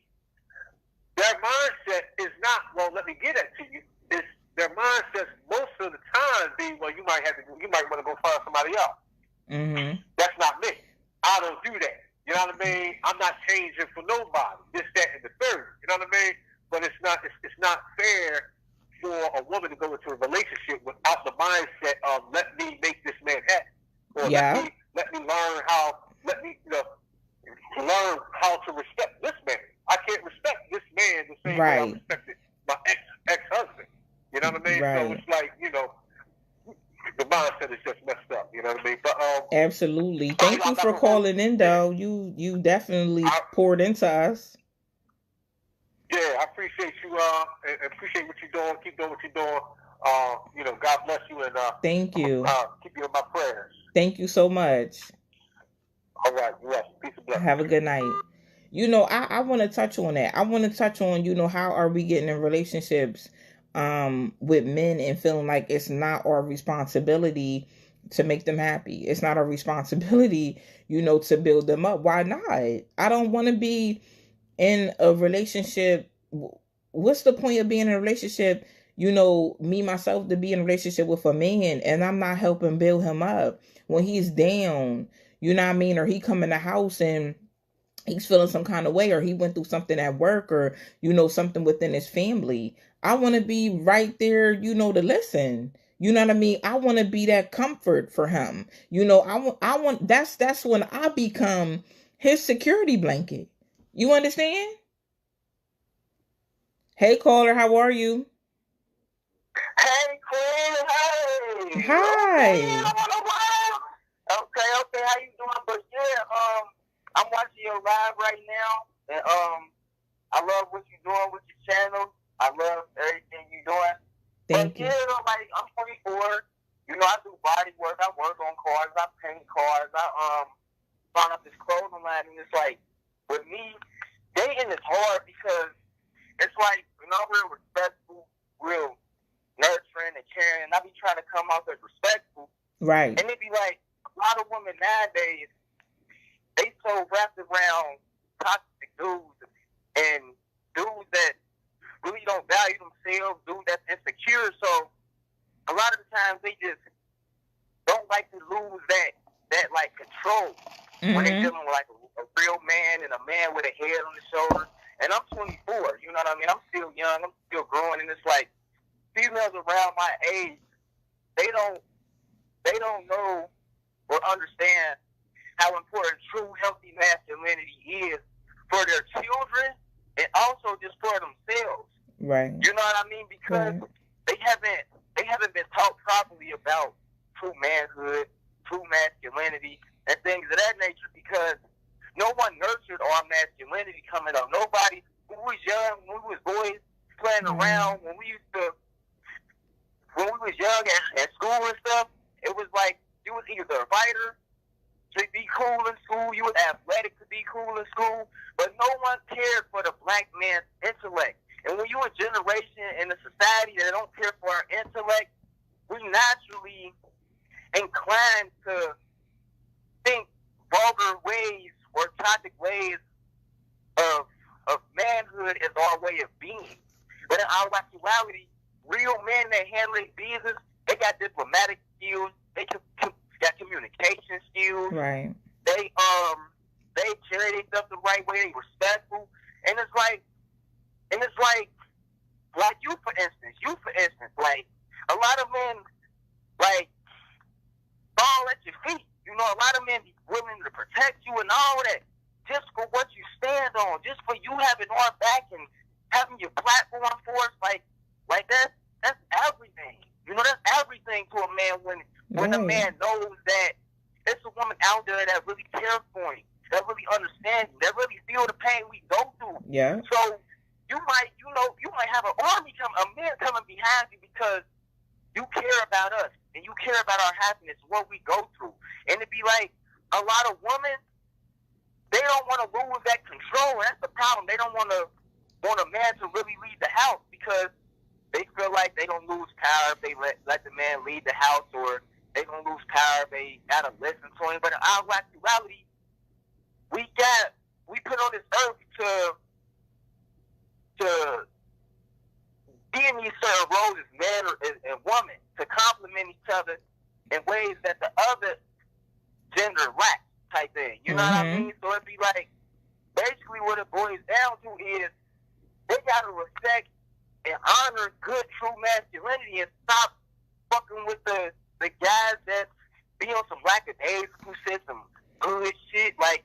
their mindset is not, well, let me get that to you. It's their mindset most of the time be, well, you might want to go find somebody else. Mm-hmm. That's not me. I don't do that. You know what I mean? I'm not changing for nobody. This, that, and the third. You know what I mean? But it's not fair for a woman to go into a relationship without the mindset of let me make this man happy, or let me learn how to respect this man. I can't respect this man the same way I respected my ex-husband. You know what I mean? Right. So it's like, you know, the mindset is just messed up. You know what I mean? But absolutely. Thank you for calling in, though. You definitely poured into us. Yeah, I appreciate you. Appreciate what you're doing. Keep doing what you're doing. You know, God bless you, and thank you. Keep you in my prayers. Thank you so much. All right, yes. Peace and blessings. Have a good night. You know, I want to touch on that. I want to touch on, you know, how are we getting in relationships with men and feeling like it's not our responsibility to make them happy. It's not our responsibility, you know, to build them up. Why not? I don't want to be in a relationship. What's the point of being in a relationship, you know, me myself, to be in a relationship with a man and I'm not helping build him up when he's down, you know what I mean? Or he come in the house and he's feeling some kind of way, or he went through something at work, or, you know, something within his family. I want to be right there, you know, to listen. You know what I mean? I want to be that comfort for him. You know, I want, that's when I become his security blanket. You understand? Hey, caller, how are you? Hey, Queen. Hey. Hi. Okay, how you doing? But yeah, I'm watching your live right now, and I love what you're doing with your channel. I love everything you're doing. Thank you. Yeah, like I'm 24. You know, I do body work. I work on cars. I paint cars. I found out this clothing line, and it's like, with me, dating is hard because it's like, you know, real respectful, real nurturing and caring, and I be trying to come out as respectful. Right. And it be like, a lot of women nowadays, they so wrapped around toxic dudes and dudes that really don't value themselves, dudes that's insecure. So when they Mm-hmm. dealing with like a real man and a man with a head on his shoulders. And I'm 24, you know what I mean? I'm still young, I'm still growing, and it's like females around my age, they don't know or understand how important true healthy masculinity is for their children and also just for themselves. Right. You know what I mean? Because they haven't been taught properly about true manhood, true masculinity, and things of that nature. Because no one nurtured our masculinity coming up. Nobody, when we was young, when we was boys playing around, when we was young at school and stuff, it was like you was either a fighter to be cool in school, you was athletic to be cool in school, but no one cared for the black man's intellect. And when you're a generation in a society that don't care for our intellect, we naturally inclined to think vulgar ways or toxic ways of manhood is our way of being. But in our actuality, real men that handle their business, they got diplomatic skills, they got communication skills, Right. They carry themselves the right way, they respectful, and it's like you for instance, like a lot of men like fall at your feet. You know, a lot of men be willing to protect you and all that just for what you stand on, just for you having our back and having your platform for us. Like that's everything. You know, that's everything to a man when a man knows that it's a woman out there that really cares for him, that really understands him, that really feel the pain we go through. Yeah. So you might have an army a man coming behind you because you care about us and you care about our happiness, what we go through. And it'd be like a lot of women, they don't want to lose that control. And that's the problem. They don't want a man to really lead the house because they feel like they don't lose power if they let the man lead the house, or they don't lose power if they gotta listen to him. But in our actuality, we put on this earth to be in these certain roles as man and woman, to complement each other in ways that the other gender lacks, type thing. You know what I mean? So it'd be like, basically what it boils down to is they gotta respect and honor good, true masculinity and stop fucking with the guys that be on some lackadaisical shit, some good shit. Like,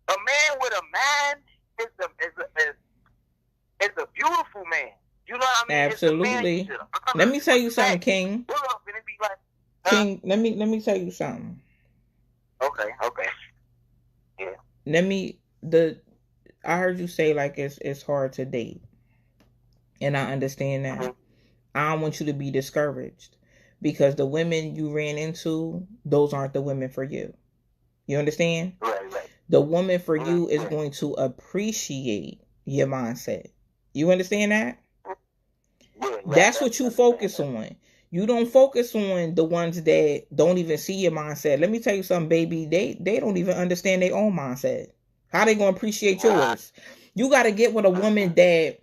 a man with a mind is a beautiful man. You know what I mean? Absolutely. Let me tell you something, King. King, let me tell you something. Okay. Yeah. I heard you say like it's hard to date. And I understand that. Mm-hmm. I don't want you to be discouraged because the women you ran into, those aren't the women for you. You understand? Right. The woman for you is going to appreciate your mindset. You understand that? That's what you focus on. You don't focus on the ones that don't even see your mindset. Let me tell you something, baby. They don't even understand their own mindset. How they gonna appreciate yours? You got to get with a woman that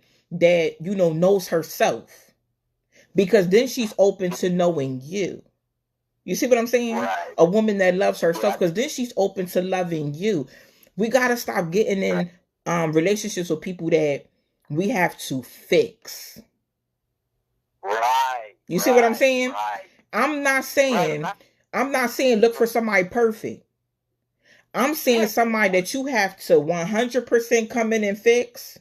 knows herself, because then she's open to knowing you. You see what I'm saying? Right. A woman that loves herself, because then she's open to loving you. We got to stop getting in relationships with people that we have to fix. Right. You see what I'm saying? Right. I'm not saying look for somebody perfect. I'm saying somebody that you have to 100% come in and fix.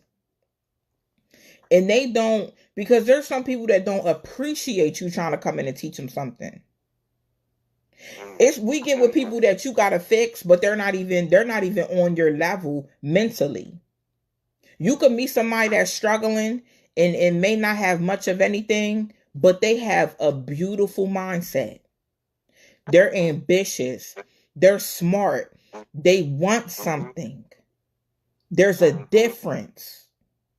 And they don't, because there's some people that don't appreciate you trying to come in and teach them something. We get with people that you gotta fix, but they're not even on your level mentally. You could meet somebody that's struggling and may not have much of anything, but they have a beautiful mindset. They're ambitious. They're smart. They want something. There's a difference.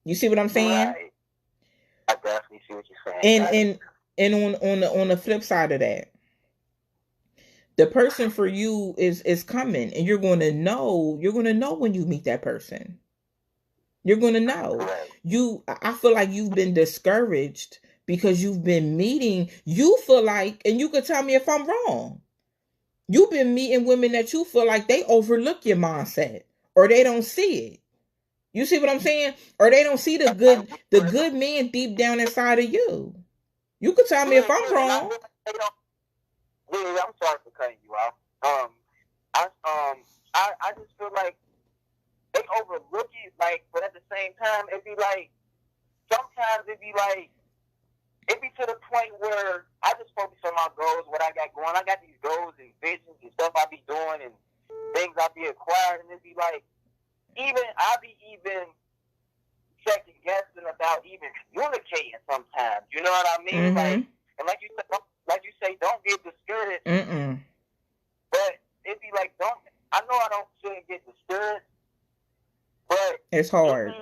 You see what I'm saying? Right. I definitely see what you're saying. And on the flip side of that, the person for you is coming, and you're going to know when you meet that person. You're going to know. Right. I feel like you've been discouraged because you've been meeting. You feel like, and you could tell me if I'm wrong, You've been meeting women that you feel like they overlook your mindset or they don't see it. You see what I'm saying? Or they don't see the good man deep down inside of you. You could tell me if I'm wrong. I'm sorry for cutting you off. I just feel like they overlook it, like, but at the same time, it'd be like, sometimes it'd be to the point where I just focus on my goals, what I got going. I got these goals and visions and stuff I be doing and things I be acquiring, and it'd be like, I be second guessing about even communicating sometimes. You know what I mean? Mm-hmm. And like you say, don't get discouraged. But it'd be like, I know I shouldn't get discouraged, but it's hard.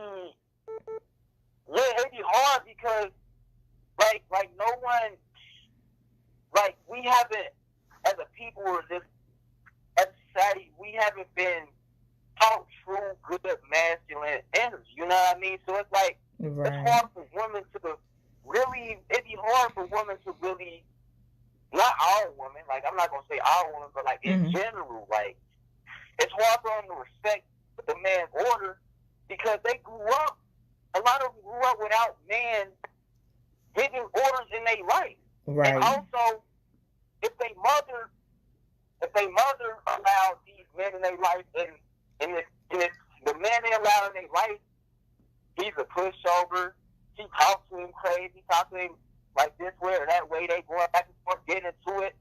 It'd be hard because like no one, like, we haven't, as a people or just as a society, we haven't been taught true good masculine energy. You know what I mean? So it's like, right. It's hard for women to really, it'd be hard for women to really, not all women, like, I'm not going to say all women, but like in general, like, it's hard for them to respect the man's order because they grew up, a lot of them grew up without men giving orders in their life. Right. And also, if they mother allowed these men in their life, and if the man they allow in their life, he's a pushover, he talks to him crazy, talks to him like this way or that way, they going back and forth, getting into it.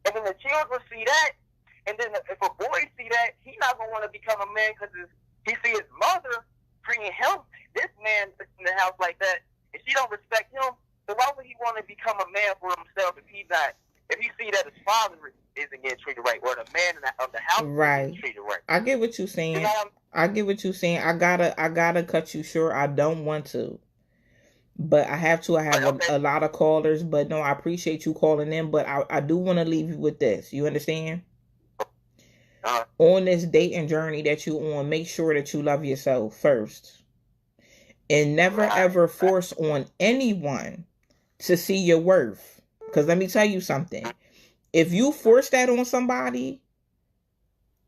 And then the children see that, and then if a boy see that, he's not going to want to become a man because he see his mother treating him, this man in the house like that, and she don't respect him. So why would he want to become a man for himself if he see that his father isn't getting treated right, or the man of the house isn't getting treated right? I get what you're saying. You know I get what you're saying. I gotta cut you short. I don't want to, but I have to. I have a lot of callers, but no, I appreciate you calling in. But I do want to leave you with this. You understand? On this dating journey that you on, make sure that you love yourself first, and never ever force on anyone to see your worth. Because let me tell you something. If you force that on somebody,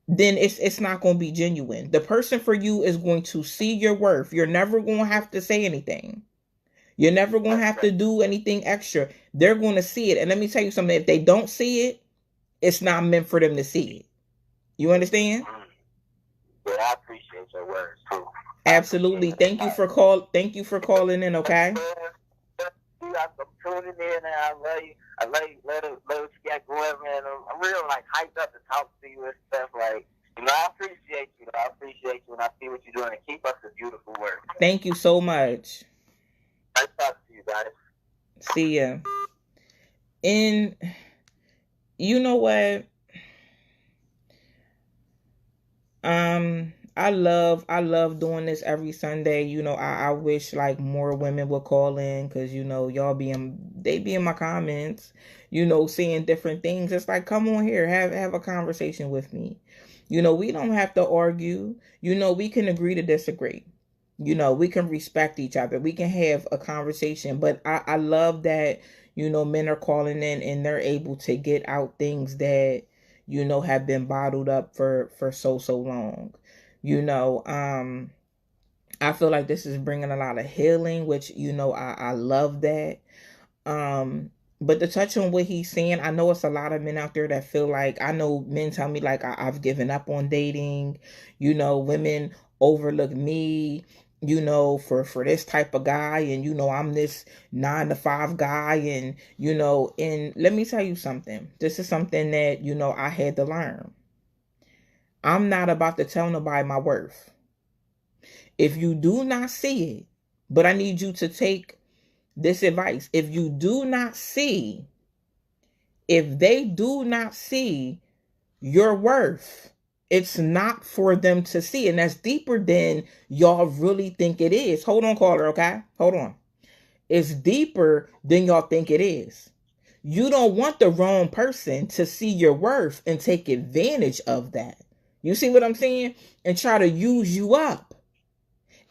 then it's not going to be genuine. The person for you is going to see your worth. You're never going to have to say anything. You're never going to have to do anything extra. They're going to see it. And let me tell you something. If they don't see it, it's not meant for them to see it. You understand? Yeah, I appreciate your words too. Absolutely. Thank you for calling in, okay? I'm tuning in, and I love you. Let us get going, man. I'm really like hyped up to talk to you and stuff. Like, I appreciate you. I appreciate you, and I see what you're doing. And keep up the beautiful work. Thank you so much. Nice talking to you guys. See ya. And you know what? I love doing this every Sunday. I wish like more women would call in, because they be in my comments, saying different things. It's like, come on here, have a conversation with me. We don't have to argue. We can agree to disagree. We can respect each other. We can have a conversation. But I love that, men are calling in and they're able to get out things that have been bottled up for so long. I feel like this is bringing a lot of healing, which, I love that. But to touch on what he's saying, I know it's a lot of men out there that feel like, I know men tell me like, I've given up on dating. Women overlook me, for this type of guy. And, I'm this 9-to-5 guy. And, and let me tell you something. This is something that, I had to learn. I'm not about to tell nobody my worth. If you do not see it, but I need you to take this advice. If they do not see your worth, it's not for them to see. And that's deeper than y'all really think it is. Hold on, caller, okay? Hold on. It's deeper than y'all think it is. You don't want the wrong person to see your worth and take advantage of that. You see what I'm saying? And try to use you up.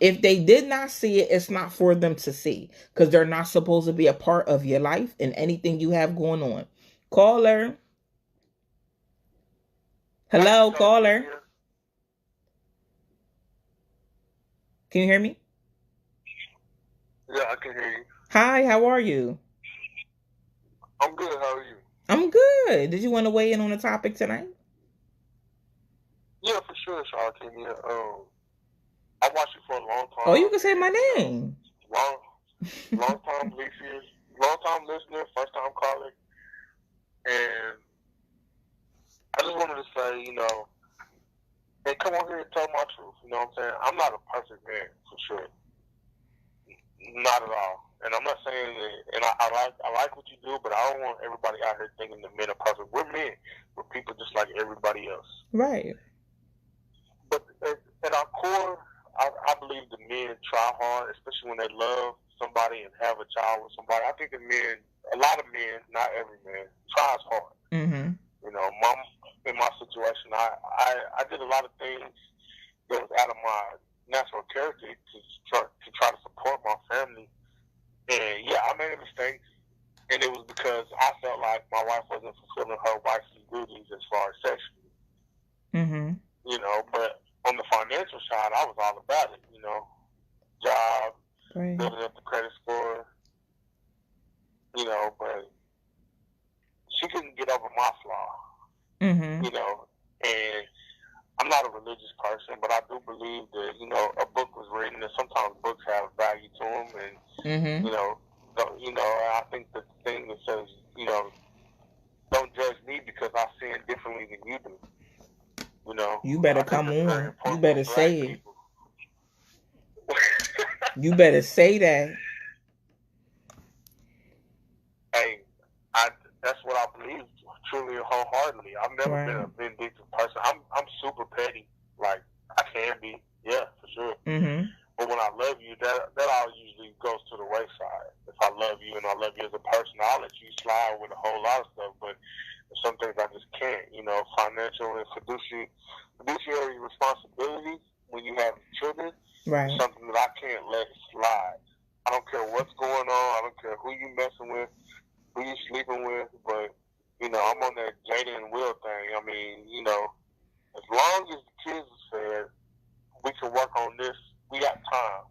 If they did not see it, it's not for them to see. Because they're not supposed to be a part of your life and anything you have going on. Caller. Hello, caller. Can you hear me? Yeah, I can hear you. Hi, how are you? I'm good. How are you? I'm good. Did you want to weigh in on the topic tonight? Yeah, for sure, Sharky. Yeah, I watched you for a long Oh, you time. can say my And, name. long time listener, first time caller, and I just wanted to say, hey, come on here and tell my truth. You know what I'm saying? I'm not a perfect man, for sure. Not at all. And I'm not saying that, and I like what you do, but I don't want everybody out here thinking that men are perfect. We're men. We're people just like everybody else. Right. But at our core, I believe the men try hard, especially when they love somebody and have a child with somebody. I think the men, a lot of men, not every man, tries hard. Mm-hmm. In my situation, I did a lot of things that was out of my natural character to try to support my family. And yeah, I made a mistake, and it was because I felt like my wife wasn't fulfilling her wife's duties as far as sexually. Mm-hmm. But on the financial side, I was all about it. Job, Right. building up the credit score. But she couldn't get over my flaw. Mm-hmm. And I'm not a religious person, but I do believe that a book was written, and sometimes books have value to them, and Mm-hmm. I think the thing that says don't judge me because I sin differently than you do. You better I think come that's very on. You important better for black say it. people. You better say that. Hey, that's what I believe truly and wholeheartedly. I've never been a vindictive person. I'm super petty. Like I can be, yeah, for sure. Mm-hmm. But when I love you, that all usually goes to the wayside. If I love you and I love you as a person, I'll let you slide with a whole lot of stuff. But some things I just can't. Financial and fiduciary responsibilities when you have children Right. is something that I can't let slide. I don't care what's going on. I don't care who you messing with, who you sleeping with. But I'm on that Jada and Will thing. I mean, as long as the kids are fed, we can work on this. We got time.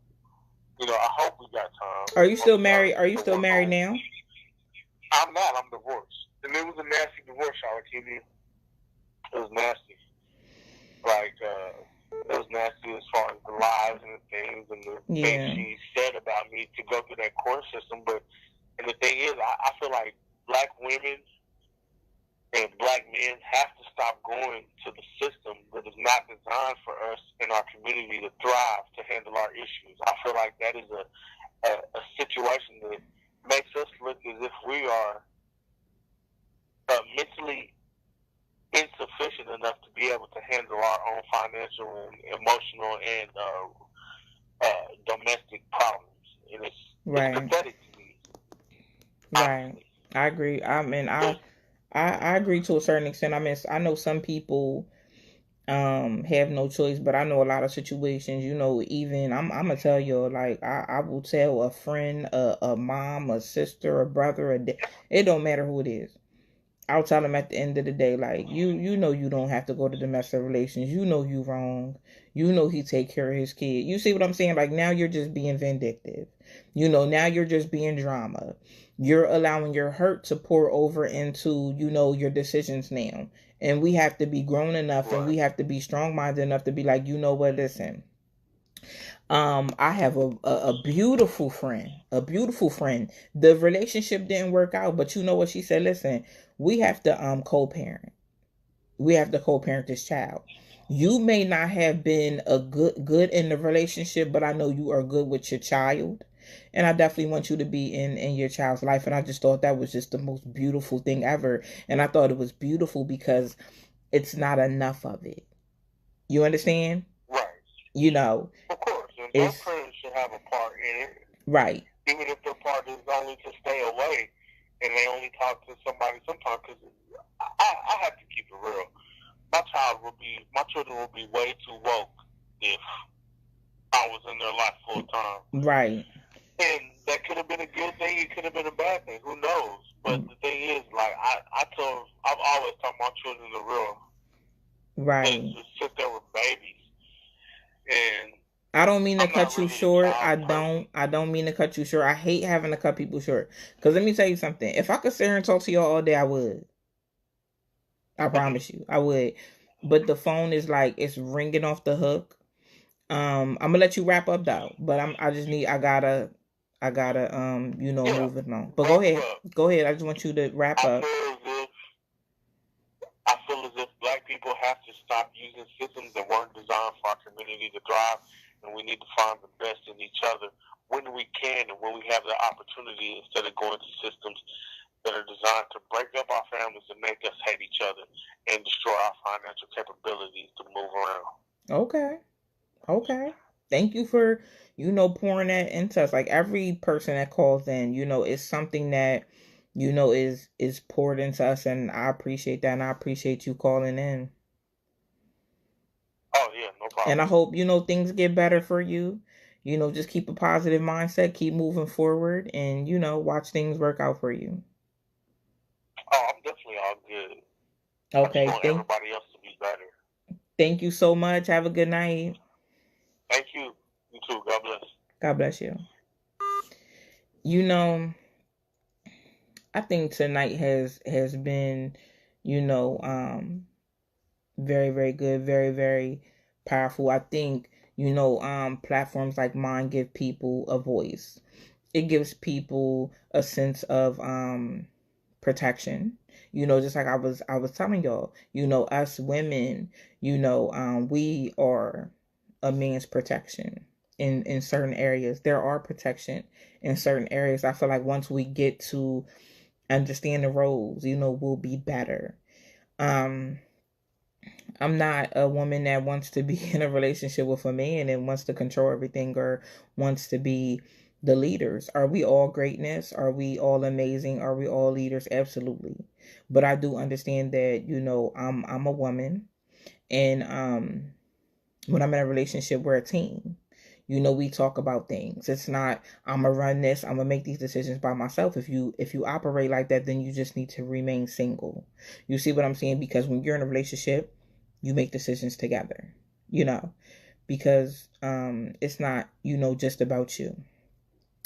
I hope we got time. Are you still married? Are you still married now? I'm not. I'm divorced. And it was a nasty divorce, Shalakini. It was nasty. Like, it was nasty as far as the lies and the things and the things she said about me to go through that court system. And the thing is, I feel like black women and black men have to stop going to the system that is not designed for us in our community to thrive, to handle our issues. I feel like that is a situation that makes us look as if we are mentally insufficient enough to be able to handle our own financial and emotional and domestic problems. And it's pathetic to me. Right. I agree. I agree to a certain extent. I mean, I know some people have no choice, but I know a lot of situations, even I'm gonna tell you, like I will tell a friend, a mom, a sister, a brother, it don't matter who it is. I'll tell them at the end of the day, like you know you don't have to go to domestic relations. You know you wrong. You know he take care of his kid. You see what I'm saying? Like now you're just being vindictive. Now you're just being drama. You're allowing your hurt to pour over into, your decisions now. And we have to be grown enough and we have to be strong minded enough to be like, what, listen. I have a beautiful friend, The relationship didn't work out, but you know what she said? Listen, we have to co-parent. We have to co-parent this child. You may not have been a good in the relationship, but I know you are good with your child. And I definitely want you to be in your child's life. And I just thought that was just the most beautiful thing ever. And I thought it was beautiful because it's not enough of it. You understand? Right. Of course. And both parents should have a part in it. Right. Even if their part is only to stay away and they only talk to somebody sometimes. Because I have to keep it real. My children will be way too woke if I was in their life full time. Right. And that could have been a good thing. It could have been a bad thing. Who knows? But the thing is, like I've always taught my children the real. Right. just sit there with babies. And I don't mean to I'm not cut you really a short. child person. I don't mean to cut you short. I hate having to cut people short. Cause let me tell you something. If I could sit here and talk to y'all all day, I would. I promise you, I would. But the phone is like it's ringing off the hook. I'm gonna let you wrap up though. But I just need. I gotta. Yeah, Move it on. But go wrap it ahead. up. Go ahead. I just want you to wrap I up. feel as if I feel as if black people have to stop using systems that weren't designed for our community to thrive, and we need to find the best in each other when we can and when we have the opportunity, instead of going to systems that are designed to break up our families and make us hate each other and destroy our financial capabilities to move around. Okay. Okay. Thank you for, pouring that into us. Like every person that calls in, is something that, is poured into us, and I appreciate that, and I appreciate you calling in. Oh yeah, no And problem. I hope, things get better for you. Just keep a positive mindset, keep moving forward, and, watch things work out for you. Oh, I'm definitely all good. I just Okay. want everybody else to be better. Thank you so much. Have a good night. Thank you. You too. God bless. God bless you. You know, I think tonight has been, you know, um, very, very good, very, very powerful. I think, platforms like mine give people a voice. It gives people a sense of protection. Just like I was telling y'all, us women, we are a man's protection in certain areas. There are protection in certain areas. I feel like once we get to understand the roles, we'll be better. Um, I'm not a woman that wants to be in a relationship with a man and wants to control everything or wants to be the leaders. Are we all greatness? Are we all amazing? Are we all leaders? Absolutely. But I do understand that, I'm a woman, and when I'm in a relationship, we're a team. We talk about things. It's not I'm gonna run this, I'm gonna make these decisions by myself. If you operate like that, then you just need to remain single. You see what I'm saying? Because when you're in a relationship, you make decisions together. You know, because it's not, just about you.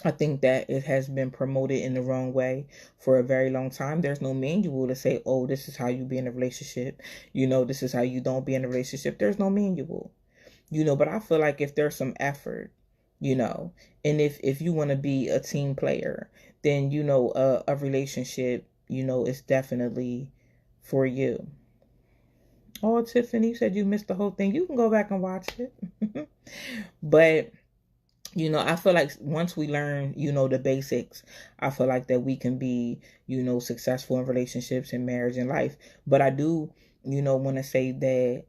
I think that it has been promoted in the wrong way for a very long time. There's no manual to say, oh, this is how you be in a relationship. This is how you don't be in a relationship. There's no manual. But I feel like if there's some effort, and if you want to be a team player, then a relationship, is definitely for you. Oh, Tiffany, you said you missed the whole thing. You can go back and watch it. But I feel like once we learn, the basics, I feel like that we can be, successful in relationships and marriage and life. But I do, want to say that,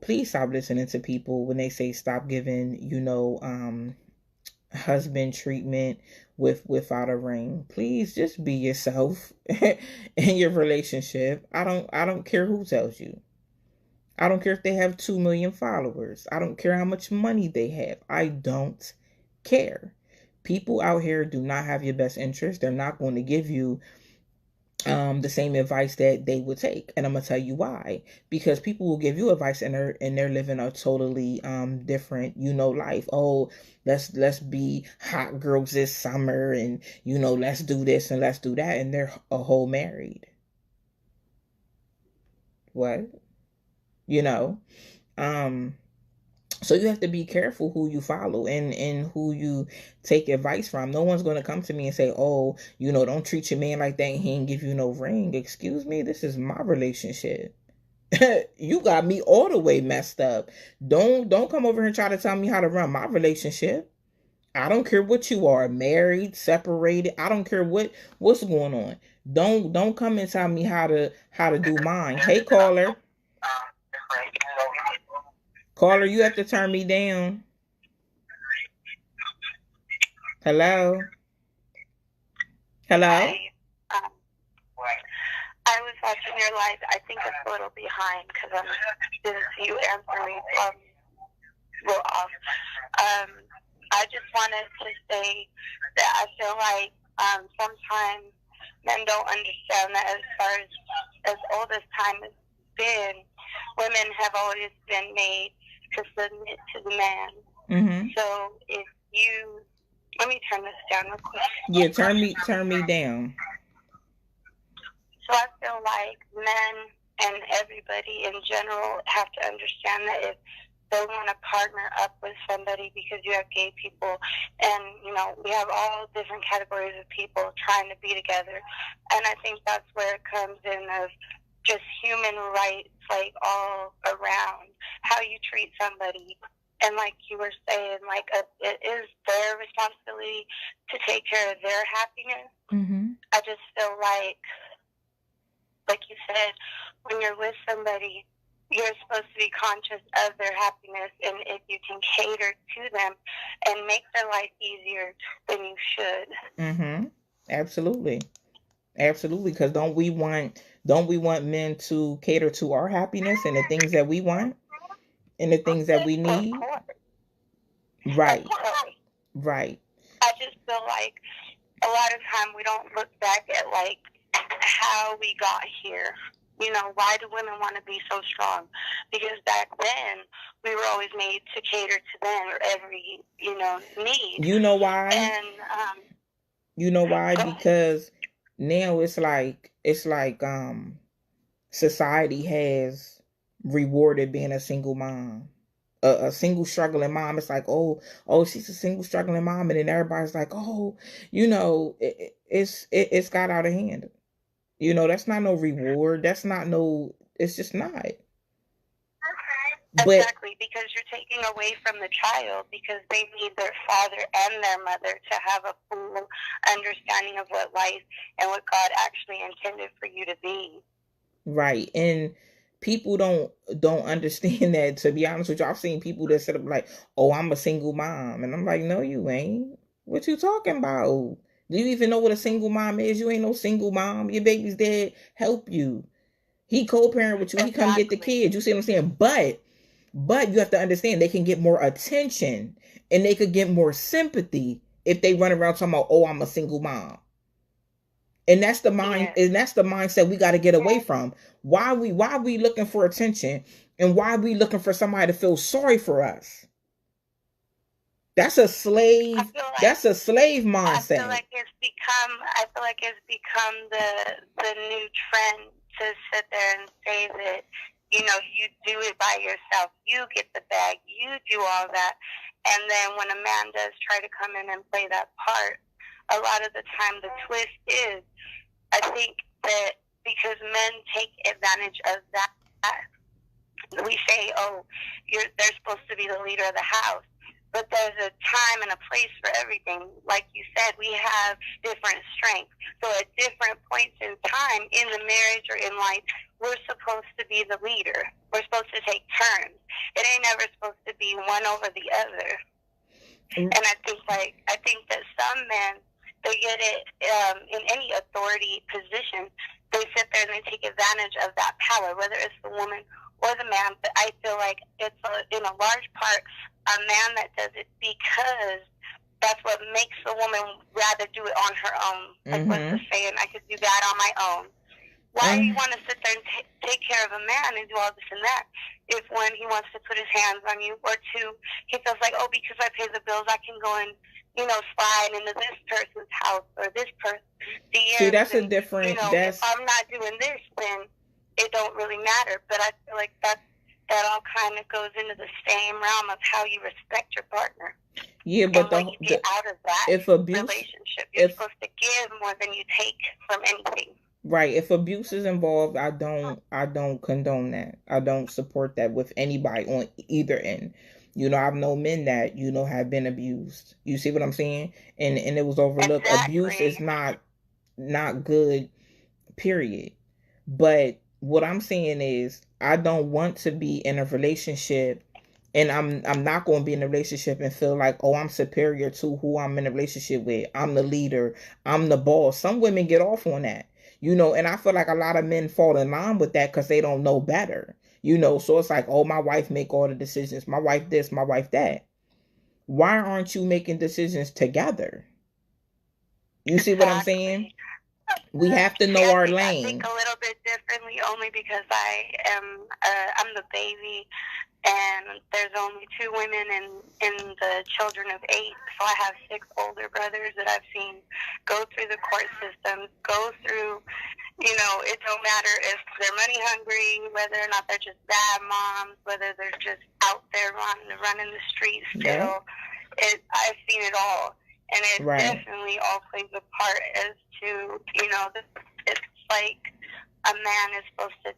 please stop listening to people when they say stop giving, husband treatment without a ring. Please just be yourself in your relationship. I don't care who tells you. I don't care if they have 2 million followers. I don't care how much money they have. I don't care. People out here do not have your best interest. They're not going to give you the same advice that they would take, and I'm gonna tell you why. Because people will give you advice and they're living a totally different life. Oh, let's be hot girls this summer, and let's do this and let's do that, and they're a whole married. What? You know um So you have to be careful who you follow and who you take advice from. No one's going to come to me and say, oh, don't treat your man like that and he ain't give you no ring. Excuse me, this is my relationship. You got me all the way messed up. Don't come over here and try to tell me how to run my relationship. I don't care what you are, married, separated. I don't care what's going on. Don't come and tell me how to do mine. Hey, caller. Caller, you have to turn me down. Hello? Hello? Hi. Um, I was watching your live. I think it's a little behind because I didn't see you answer me. Real off. I just wanted to say that I feel like sometimes men don't understand that as far as old as time is been, women have always been made to submit to the man. Mm-hmm. So if you, let me turn this down real quick. Yeah, turn me down. So I feel like men and everybody in general have to understand that if they want to partner up with somebody, because you have gay people and, you know, we have all different categories of people trying to be together. And I think that's where it comes in of just human rights, like all around, how you treat somebody. And like you were saying, like it is their responsibility to take care of their happiness. Mm-hmm. I just feel like you said, when you're with somebody, you're supposed to be conscious of their happiness, and if you can cater to them and make their life easier, then you should. Mm-hmm. Absolutely. Because don't we want men to cater to our happiness and the things that we want and the things that we need? Right. Right. I just feel like a lot of time we don't look back at like how we got here. You know, why do women want to be so strong? Because back then we were always made to cater to them or every, you know, need. You know why? And you know why? Because now it's like society has rewarded being a single mom. A single struggling mom. It's like, oh, she's a single struggling mom, and then everybody's like, oh, you know, it's got out of hand. You know, that's not no reward. That's not no. It's just not. Exactly, because you're taking away from the child, because they need their father and their mother to have a full understanding of what life and what God actually intended for you to be. Right, and people don't understand that. To be honest with you, I've seen people that set up like, "Oh, I'm a single mom," and I'm like, "No, you ain't. What you talking about? Do you even know what a single mom is? You ain't no single mom. Your baby's dad help you. He co-parent with you. He come get the kids. You see what I'm saying? But you have to understand they can get more attention and they could get more sympathy if they run around talking about, oh, I'm a single mom. And that's the mind, and that's the mindset we got to get away from. Why are we looking for attention, and why are we looking for somebody to feel sorry for us? That's a slave. That's a slave mindset. I feel like it's become the new trend to sit there and say that, you know, you do it by yourself. You get the bag. You do all that. And then when a man does try to come in and play that part, a lot of the time the twist is, I think that because men take advantage of that, we say, oh, they're supposed to be the leader of the house. But there's a time and a place for everything. Like you said, we have different strengths. So at different points in time in the marriage or in life, we're supposed to be the leader. We're supposed to take turns. It ain't ever supposed to be one over the other. And I think that some men, they get it in any authority position. They sit there and they take advantage of that power, whether it's the woman or the man. But I feel like it's in a large part a man that does it because that's what makes the woman rather do it on her own. Like what's the saying? I could do that on my own. Why do you want to sit there and take care of a man and do all this and that? If one, he wants to put his hands on you, or two, he feels like, oh, because I pay the bills, I can go and, you know, slide into this person's house or this person. See, that's a different. You know, if I'm not doing this, then it don't really matter. But I feel like that all kind of goes into the same realm of how you respect your partner. Yeah, but when you get out of that relationship, you're supposed to give more than you take from anything. Right. If abuse is involved, I don't condone that. I don't support that with anybody on either end. You know, I've known men that, you know, have been abused. You see what I'm saying? And it was overlooked. Exactly. Abuse is not good, period. But what I'm saying is I don't want to be in a relationship, and I'm not going to be in a relationship and feel like, oh, I'm superior to who I'm in a relationship with. I'm the leader. I'm the boss. Some women get off on that. You know, and I feel like a lot of men fall in line with that because they don't know better. You know, so it's like, oh, my wife make all the decisions. My wife this, my wife that. Why aren't you making decisions together? You see what I'm saying? We have to know our lane. I think a little bit differently only because I'm the baby, and there's only 2 women in the children of 8. So I have 6 older brothers that I've seen go through the court system, go through, it don't matter if they're money hungry, whether or not they're just bad moms, whether they're just out there running the streets still. Yeah. I've seen it all. And it definitely all plays a part as to, it's like a man is supposed to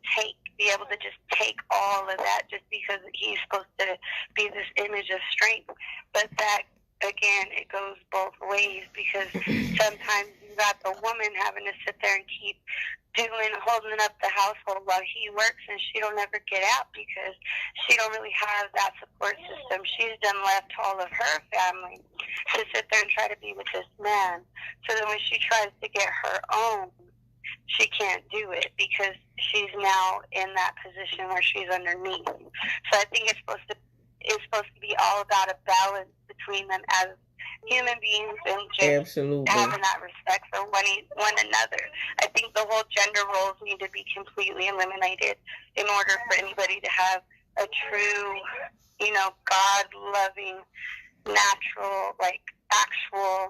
be able to just take all of that just because he's supposed to be this image of strength. But that, again, it goes both ways because sometimes you got the woman having to sit there and keep holding up the household while he works, and she don't ever get out because she don't really have that support system. She's done left all of her family to sit there and try to be with this man. So then when she tries to get her own, she can't do it because she's now in that position where she's underneath. So I think it's supposed to be all about a balance between them as human beings and just having that respect for one another. I think the whole gender roles need to be completely eliminated in order for anybody to have a true, God-loving, natural, actual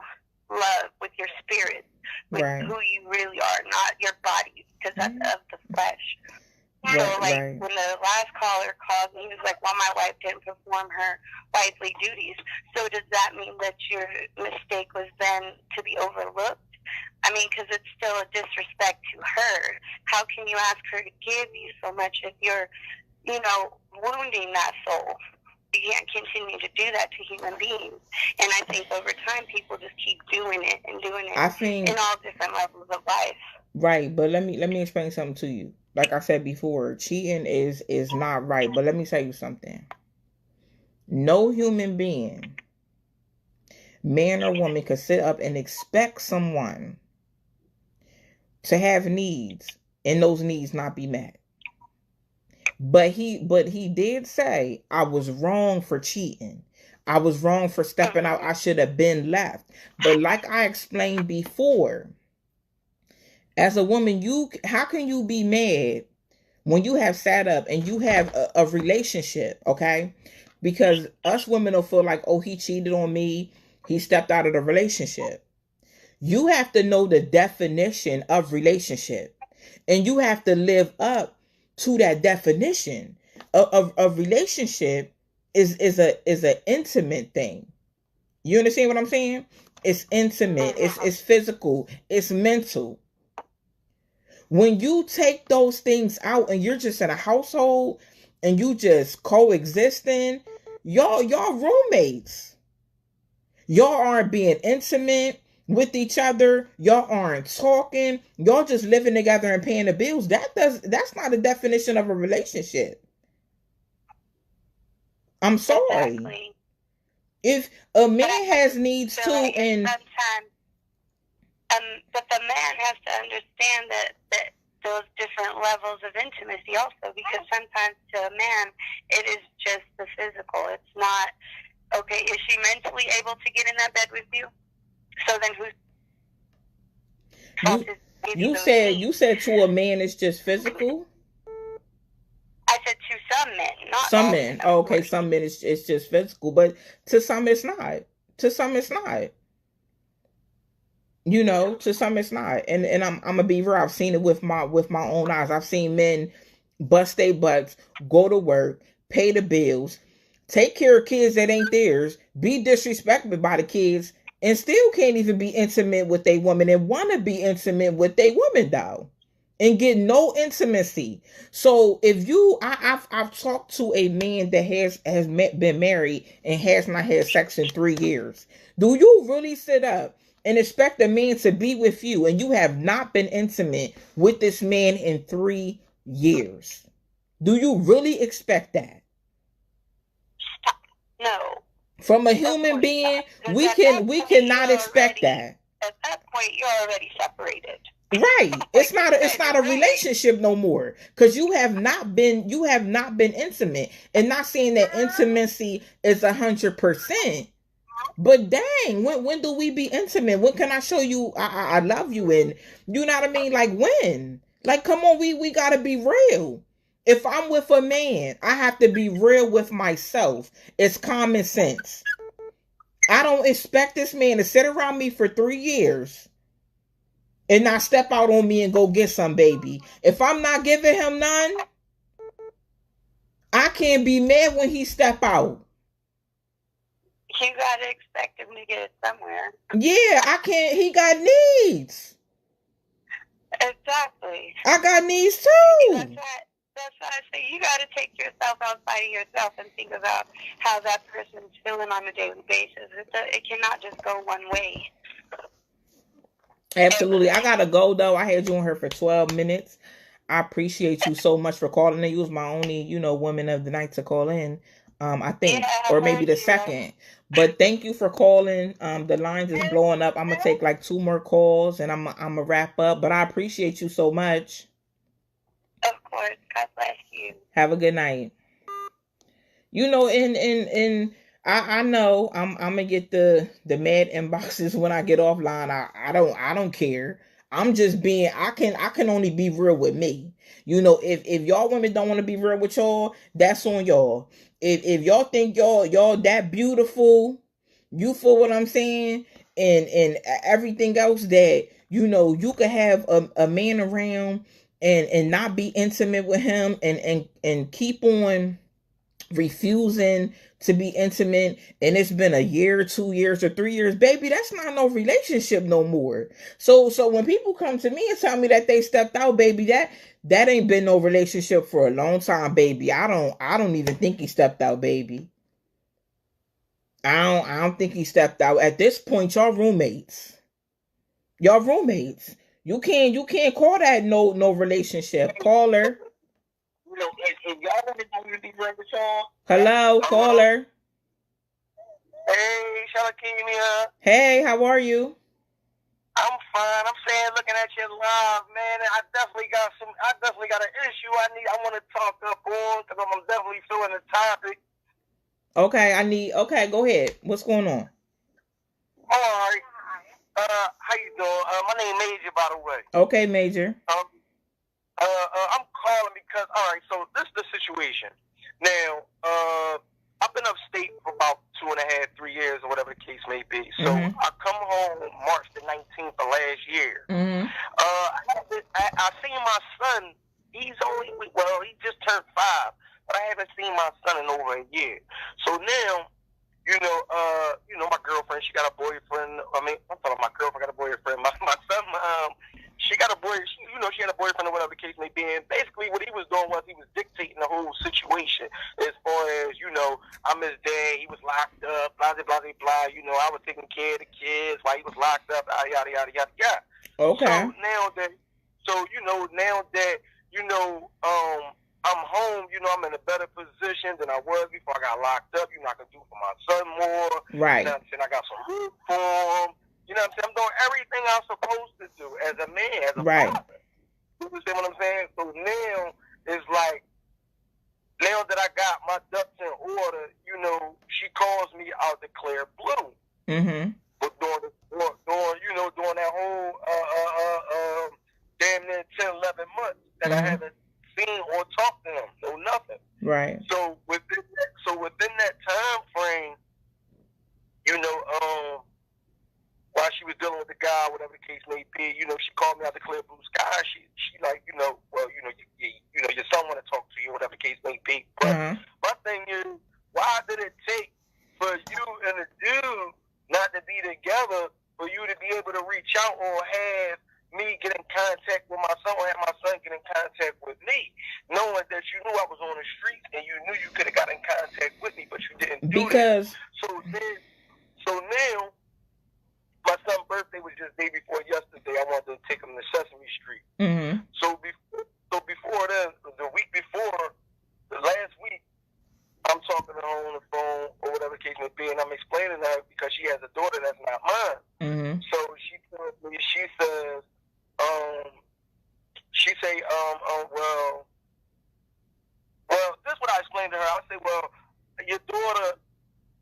love with your spirit, with who you really are, not your body, because that's of the flesh. So, when the last caller called me, he was like, well, my wife didn't perform her wifely duties. So does that mean that your mistake was then to be overlooked? I mean, because it's still a disrespect to her. How can you ask her to give you so much if you're, wounding that soul? You can't continue to do that to human beings. And I think over time, people just keep doing it and doing it in all different levels of life. Right, but let me explain something to you. Like I said before, cheating is not right. But let me tell you something. No human being, man or woman, could sit up and expect someone to have needs and those needs not be met. But he did say, I was wrong for cheating. I was wrong for stepping out. I should have been left. But like I explained before, as a woman, how can you be mad when you have sat up and you have a relationship, okay? Because us women will feel like, oh, he cheated on me. He stepped out of the relationship. You have to know the definition of relationship. And you have to live up to that definition. A relationship is an intimate thing. You understand what I'm saying? It's intimate. It's physical. It's mental. When you take those things out and you're just in a household and you just coexisting, y'all roommates. Y'all aren't being intimate with each other. Y'all aren't talking. Y'all just living together and paying the bills. That's not a definition of a relationship. I'm sorry. Exactly. If a man has needs too, and but the man has to understand that those different levels of intimacy also, because sometimes to a man it is just the physical. It's not okay. Is she mentally able to get in that bed with you? So then you said to a man it's just physical? I said to some men, not some all men. Oh, okay, some men it's just physical, but to some it's not. To some it's not. To some it's not. And I'm gonna be real. I've seen it with my own eyes. I've seen men bust their butts, go to work, pay the bills, take care of kids that ain't theirs, be disrespected by the kids, and still can't even be intimate with a woman and want to be intimate with a woman though, and get no intimacy. So if I've talked to a man that has been married and has not had sex in 3 years. Do you really sit up and expect a man to be with you and you have not been intimate with this man in 3 years? Do you really expect that? No. From a human being, we cannot expect that. At that point, you're already separated. Right. It's not a relationship no more, because you have not been intimate. And not saying that intimacy is 100%, But dang, when do we be intimate? When can I show you I love you? And you know what I mean? Like when? Like come on, we gotta be real. If I'm with a man, I have to be real with myself. It's common sense. I don't expect this man to sit around me for 3 years and not step out on me and go get some baby. If I'm not giving him none, I can't be mad when he step out. You gotta expect him to get it somewhere. Yeah, I can't. He got needs. Exactly. I got needs too. That's why I say you gotta take yourself outside of yourself and think about how that person's feeling on a daily basis. It cannot just go one way. Absolutely. I gotta go though. I had you on here for 12 minutes. I appreciate you so much for calling in. You was my only, woman of the night to call in. I think, or maybe the second. But thank you for calling. The lines is blowing up. I'm gonna take like 2 more calls and I'm gonna wrap up. But I appreciate you so much. Of course. God bless you. Have a good night. I know I'm gonna get the mad inboxes when I get offline. I don't care. I'm just being I can only be real with me. If y'all women don't want to be real with y'all, that's on y'all. If y'all think y'all that beautiful, you feel what I'm saying, and everything else that you could have a man around and not be intimate with him and keep on refusing to be intimate, and it's been a year, 2 years, or 3 years, baby, that's not no relationship no more. So when people come to me and tell me that they stepped out, baby, that ain't been no relationship for a long time, baby. I don't even think he stepped out, baby. I don't think he stepped out. At this point, y'all roommates. You can't call that no relationship. Caller. If y'all want to be real with y'all. Hello, caller. Hey, Shalakini. Hey, how are you? I'm fine. I'm saying, looking at your live, man, I definitely got an issue I want to talk up on, because I'm definitely feeling the topic. Okay, go ahead. What's going on? All right. How you doing? My name Major, by the way. Okay, Major. I'm calling because, all right, so this is the situation. Now, I've been upstate for about 2.5, 3 years, or whatever the case may be. So I come home March the 19th of last year. I seen my son. He just turned 5, but I haven't seen my son in over a year. So now, my girlfriend, she got a boyfriend. I mean, I'm talking my girlfriend got a boyfriend. My son, she got a boy. She had a boyfriend or whatever the case may be. And basically, what he was doing was he was dictating the whole situation. As far as I'm his dad. He was locked up. Blah blah blah blah. I was taking care of the kids while he was locked up. Yada yada yada yada. Okay. So now that I'm home, I'm in a better position than I was before I got locked up. I can do for my son more. Right. You know what I'm saying? I got some room for him. You know what I'm saying? I'm doing everything I'm supposed to do as a man, as a father. You understand what I'm saying? So now it's like, now that I got my ducks in order, she calls me out the clear blue. But during that whole damn near 10, 11 months that I haven't seen or talked to him, no nothing. Right. So within that time frame, while she was dealing with the guy, whatever the case may be, she called me out the clear blue sky. She like, your son want to talk to you, whatever the case may be. But my thing is, why did it take for you and the dude not to be together for you to be able to reach out or have me get in contact with my son or have my son get in contact with me, knowing that you knew I was on the streets and you knew you could have got in contact with me, but you didn't do that. So now, my son's birthday was just day before yesterday. I wanted to take him to Sesame Street. So before then, the week before, the last week, I'm talking to her on the phone or whatever the case may be, and I'm explaining to her because she has a daughter that's not mine. So she tells me, she says, well, this is what I explained to her. I say, well, your daughter,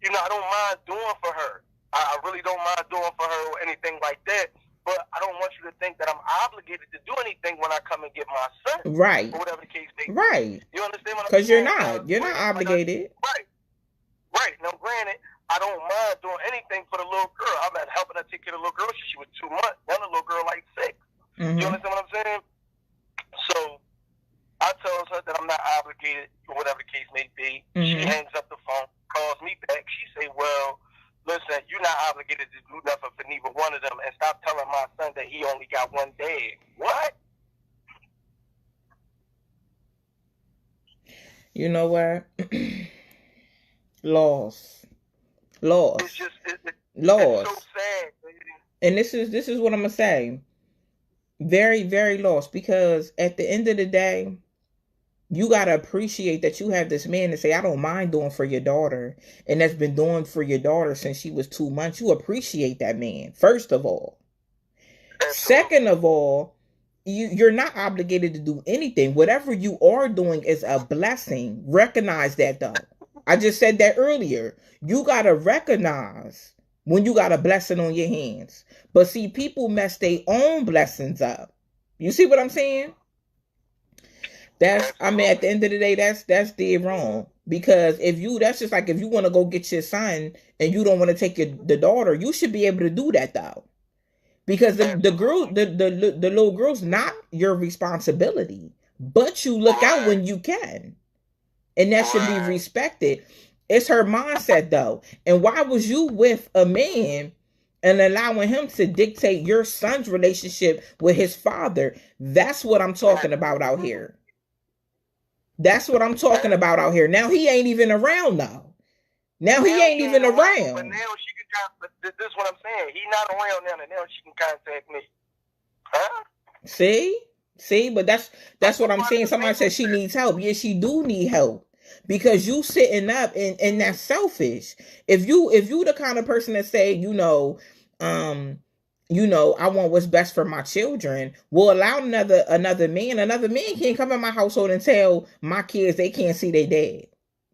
I don't mind doing for her. I really don't mind doing for her or anything like that. But I don't want you to think that I'm obligated to do anything when I come and get my son. Right. Or whatever the case may be. Right. You understand what I'm saying? Because you're not. You're not obligated. Right. Right. Now, granted, I don't mind doing anything for the little girl. I'm not helping her take care of the little girl. She was 2 months. Now the little girl like 6. Mm-hmm. You understand what I'm saying? So I told her that I'm not obligated or whatever the case may be. Mm-hmm. She hangs up the phone, calls me back. She say, well, listen, you're not obligated to do nothing for neither one of them, and stop telling my son that he only got one dad. What? You know what? Laws. It's just laws. It's so sad. And this is what I'm gonna say. Very, very lost, because at the end of the day, you got to appreciate that you have this man to say, I don't mind doing for your daughter. And that's been doing for your daughter since she was 2 months. You appreciate that man, first of all. Second of all, you're not obligated to do anything. Whatever you are doing is a blessing. Recognize that, though. I just said that earlier. You got to recognize when you got a blessing on your hands. But see, people mess their own blessings up. You see what I'm saying? At the end of the day, that's dead wrong. Because that's just like if you want to go get your son and you don't want to take the daughter, you should be able to do that, though. Because the little girl's not your responsibility. But you look out when you can. And that should be respected. It's her mindset, though. And why was you with a man and allowing him to dictate your son's relationship with his father? That's what I'm talking about out here. That's what I'm talking about out here. Now he ain't even around now. Now he ain't even around. But now she can. This is what I'm saying. He's not around now, and now she can contact me. Huh? See, but that's what I'm saying. Somebody said she needs help. Yes, she do need help. Because you sitting up and that's selfish. If you the kind of person that say, I want what's best for my children, will allow another man can't come in my household and tell my kids they can't see their dad.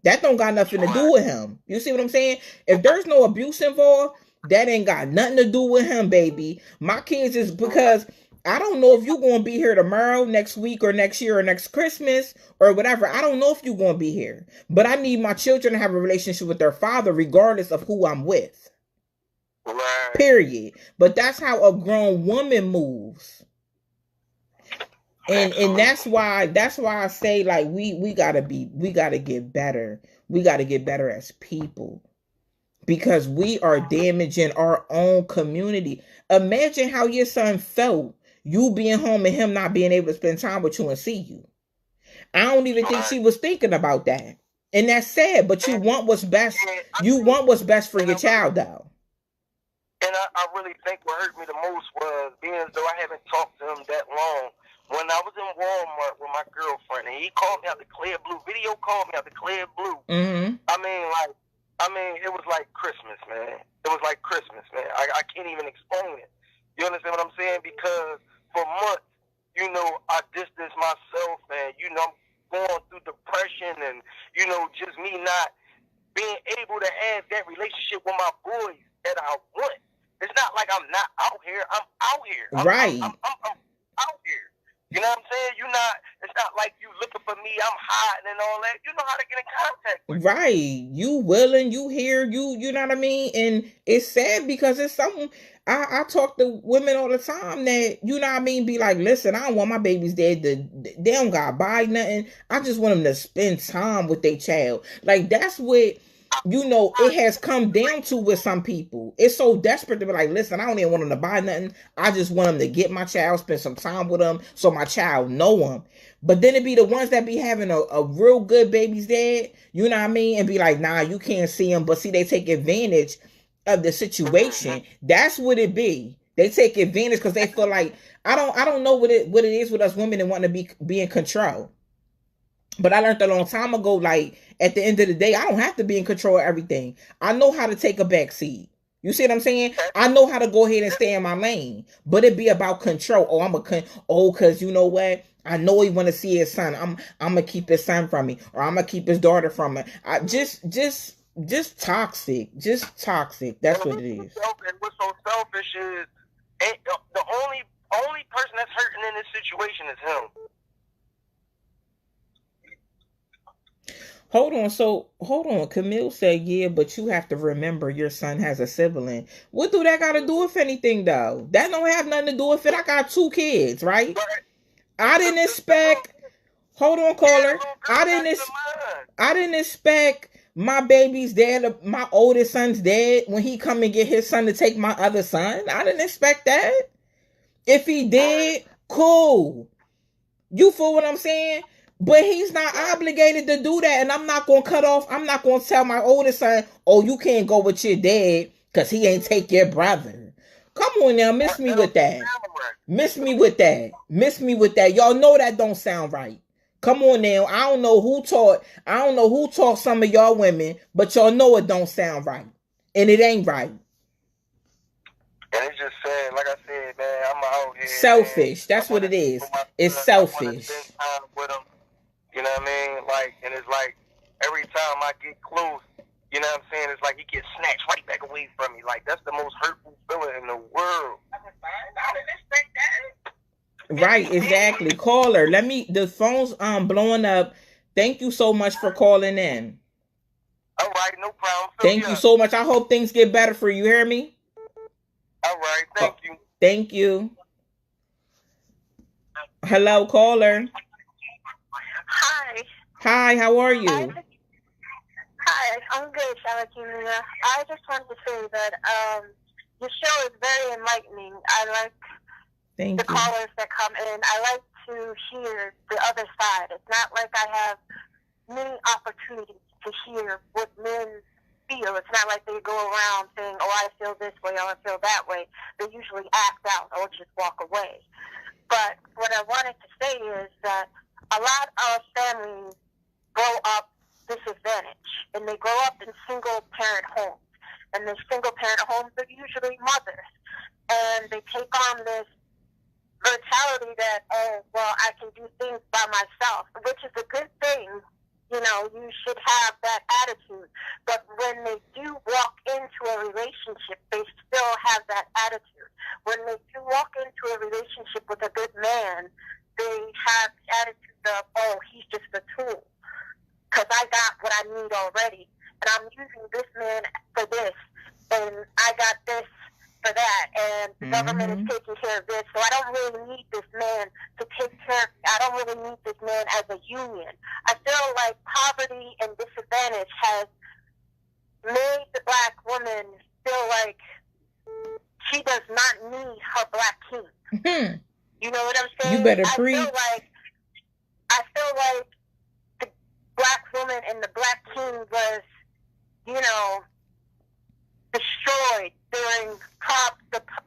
That don't got nothing to do with him. You see what I'm saying? If there's no abuse involved, that ain't got nothing to do with him, baby. My kids is because I don't know if you're going to be here tomorrow, next week, or next year, or next Christmas, or whatever. I don't know if you're going to be here. But I need my children to have a relationship with their father regardless of who I'm with. Right. Period. But that's how a grown woman moves. And that's why I say, like, we gotta get better. We gotta get better as people. Because we are damaging our own community. Imagine how your son felt, you being home and him not being able to spend time with you and see you. I don't even think she was thinking about that. And that's sad, but you want what's best. You want what's best for your child, though. And I really think what hurt me the most was being as though I haven't talked to him that long. When I was in Walmart with my girlfriend, and he called me out the clear blue, video called me out the clear blue. Mm-hmm. I mean, it was like Christmas, man. It was like Christmas, man. I can't even explain it. You understand what I'm saying? Because for months, I distanced myself, and, I'm going through depression and, just me not being able to have that relationship with my boys that I want. It's not like I'm not out here. I'm out here. Right. I'm out here. You know what I'm saying? It's not like you looking for me, I'm hiding and all that. You know how to get in contact with me. Right. You willing, you here, you know what I mean? And it's sad because it's something, I talk to women all the time that, you know what I mean, be like, listen, I don't want my babies dead. They don't gotta buy nothing. I just want them to spend time with their child. Like, that's what, it has come down to with some people. It's so desperate to be like, listen, I don't even want them to buy nothing. I just want them to get my child, spend some time with them so my child know them. But then it be the ones that be having a real good baby's dad, you know what I mean? And be like, nah, you can't see them. But see, they take advantage of the situation. That's what it be. They take advantage because they feel like, I don't know what it is with us women and want to be in control. But I learned a long time ago, like, at the end of the day, I don't have to be in control of everything. I know how to take a back seat. You see what I'm saying? I know how to go ahead and stay in my lane. But it be about control. Because you know what? I know he want to see his son. I'm going to keep his son from me. Or I'm going to keep his daughter from me. Just toxic. Just toxic. That's what it is. And what's so selfish is the only person that's hurting in this situation is him. Hold on. Camille said, yeah, but you have to remember your son has a sibling. What do that got to do with anything, though? That don't have nothing to do with it. I got 2 kids, right? I didn't expect. Hold on, caller. I didn't expect my baby's dad, my oldest son's dad, when he come and get his son to take my other son. I didn't expect that. If he did, cool. You feel what I'm saying? But he's not obligated to do that. And I'm not going to tell my oldest son, oh, you can't go with your dad because he ain't take your brother. Come on now, miss me with that. Y'all know that don't sound right. Come on now. I don't know who taught some of y'all women, but y'all know it don't sound right. And it ain't right. And it's just sad, like I said, man, I'm out here. Selfish. That's what it is. It's selfish. You know what I mean? Like, and it's like every time I get close, you know what I'm saying? It's like he gets snatched right back away from me. Like, that's the most hurtful feeling in the world. I didn't expect that. Right, exactly. Caller, the phone's blowing up. Thank you so much for calling in. All right, no problem. Thank you so much. I hope things get better for you. Hear me? All right, thank you. Thank you. Hello, caller. Hi. Hi, how are you? Hi, I'm good, Salatina. I just wanted to say that your show is very enlightening. I like the callers that come in. I like to hear the other side. It's not like I have many opportunities to hear what men feel. It's not like they go around saying, oh, I feel this way, or I feel that way. They usually act out or just walk away. But what I wanted to say is that a lot of families grow up disadvantaged, and they grow up in single-parent homes. And the single-parent homes are usually mothers. And they take on this mentality that, oh, well, I can do things by myself, which is a good thing. You know, you should have that attitude. But when they do walk into a relationship, they still have that attitude. When they do walk into a relationship with a good man, they have the attitude of, oh, he's just a tool, because I got what I need already, and I'm using this man for this, and I got this for that, and the government is taking care of this, so I don't really need this man to take care of me. I don't really need this man as a union. I feel like poverty and disadvantage has made the black woman feel like she does not need her black king. You know what I'm saying? You better preach. I feel like the black woman and the black king was, you know, destroyed during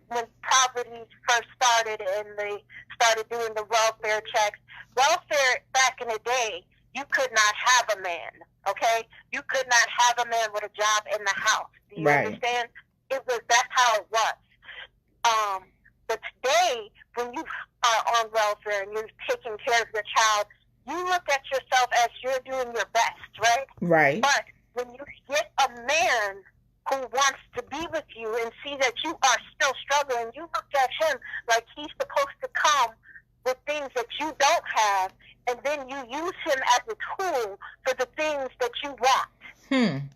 when poverty first started and they started doing the welfare checks. Welfare back in the day, you could not have a man, okay? You could not have a man with a job in the house. Do you understand? That's how it was. But today, when you are on welfare and you're taking care of your child, you look at yourself as you're doing your best, right? Right. But when you get a man who wants to be with you and see that you are still struggling, you look at him like he's supposed to come with things that you don't have, and then you use him as a tool for the things that you want. And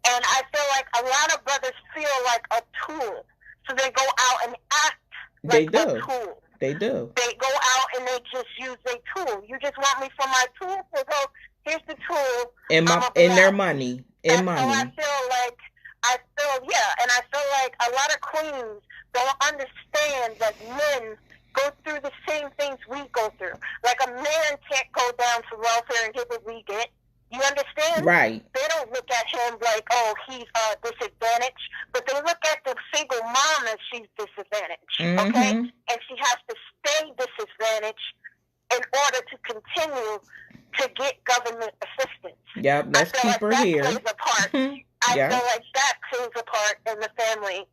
I feel like a lot of brothers feel like a tool, so they go out and act like a tool. They do. They go out and they just use a tool. You just want me for my tool? So go, here's the tool. And their money. And money. So I feel like a lot of queens don't understand that men go through the same things we go through. Like a man can't go down to welfare and get what we get. You understand? Right. They don't look at him like, oh, he's disadvantaged, but they look at the single mom as she's disadvantaged, okay? And she has to stay disadvantaged in order to continue to get government assistance. Yep, let's keep her here. Plays a part. I feel like that plays a part in the family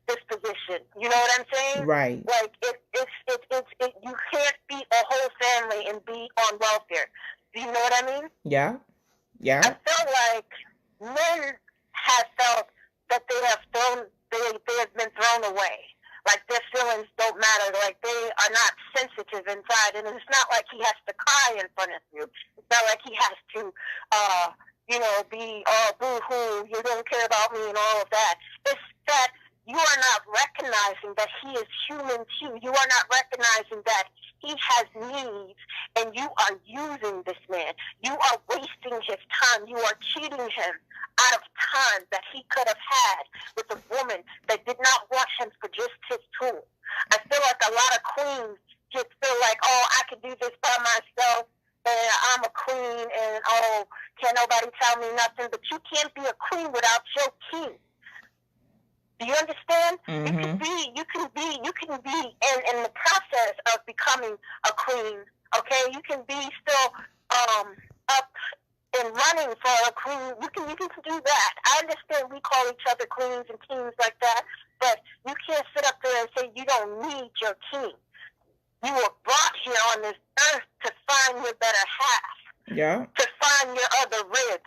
disposition. You know what I'm saying? Right. Like, you can't feed a whole family and be on welfare. Do you know what I mean? Yeah. Yeah. I feel like men inside, and it's not like he has to cry in front of you. It's not like he has to, be boo-hoo, you don't care about me and all of that. It's that you are not recognizing that he is human too. You are not recognizing that he has needs, and you are using this man. You are wasting his time. You are cheating him out of time that he could have had with a woman that did not want him for just his tool. I feel like a lot of queens just feel like, oh, I can do this by myself, and I'm a queen, and oh, can't nobody tell me nothing. But you can't be a queen without your king. Do you understand? Mm-hmm. You can be in the process of becoming a queen. Okay, you can be still up and running for a queen. You can do that. I understand we call each other queens and kings like that, but you can't sit up there and say you don't need your king. You were brought here on this earth to find your better half. Yeah. To find your other rib.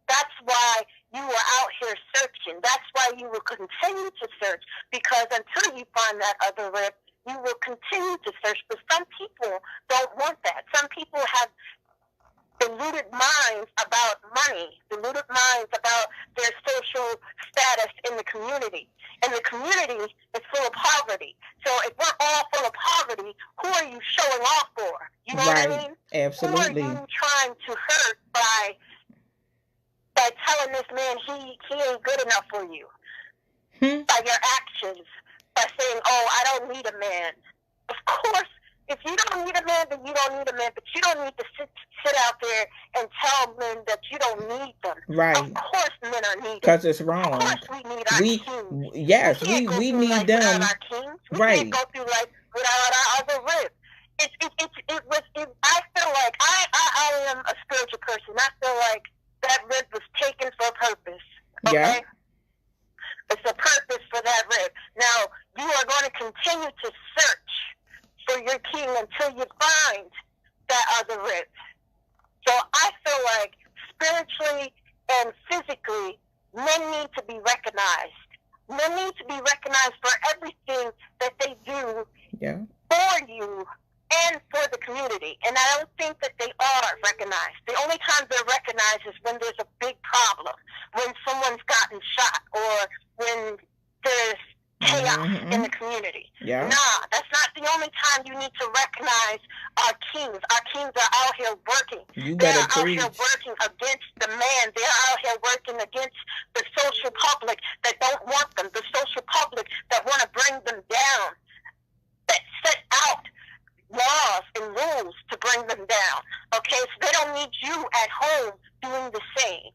That's why you were out here searching. That's why you will continue to search, because until you find that other rib, you will continue to search. But some people don't want that. Some people have deluded minds about money, deluded minds about their social status in the community. And the community is full of poverty. So if we're all full of poverty, who are you showing off for? You know what I mean? Absolutely. Who are you trying to hurt by telling this man he ain't good enough for you? By your actions, by saying, oh, I don't need a man. Of course, if you don't need a man, then you don't need a man, but you don't need to sit out there and tell men that you don't need them. Right. Of course men are needed. Because it's wrong. Of course we need our kings. Yes, we need life them. Without our kings. We can't go through life without our other rib. I feel like I am a spiritual person. I feel like that rib was taken for a purpose. Okay? Yeah. It's a purpose for that rib. Now, you are going to continue to search for your king until you find that other rib. So I feel like spiritually and physically, men need to be recognized. Men need to be recognized for everything that they do for you and for the community. And I don't think that they are recognized. The only time they're recognized is when there's a big problem, when someone's gotten shot, or when there's chaos in the community. Yeah. Nah, that's not the only time you need to recognize our kings. Our kings are out here working. They're out here working against the man. They're out here working against the social public that don't want them, the social public that want to bring them down, that set out laws and rules to bring them down. Okay, so they don't need you at home doing the same.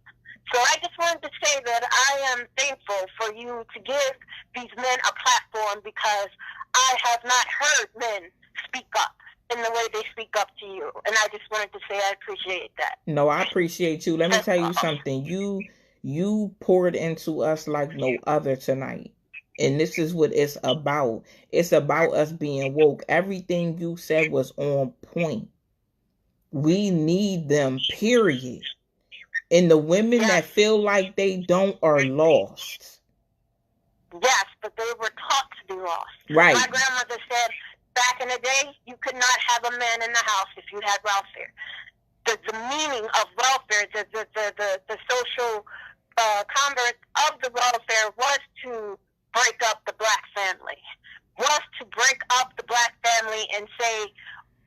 So I just wanted to say that I am thankful for you to give these men a platform, because I have not heard men speak up in the way they speak up to you. And I just wanted to say I appreciate that. No, I appreciate you. Let me tell you something. You poured into us like no other tonight. And this is what it's about. It's about us being woke. Everything you said was on point. We need them, period. And the women that feel like they don't are lost. Yes, but they were taught to be lost. Right. My grandmother said back in the day, you could not have a man in the house if you had welfare. The meaning of welfare, the social converse of the welfare was to break up the black family, was to break up the black family and say,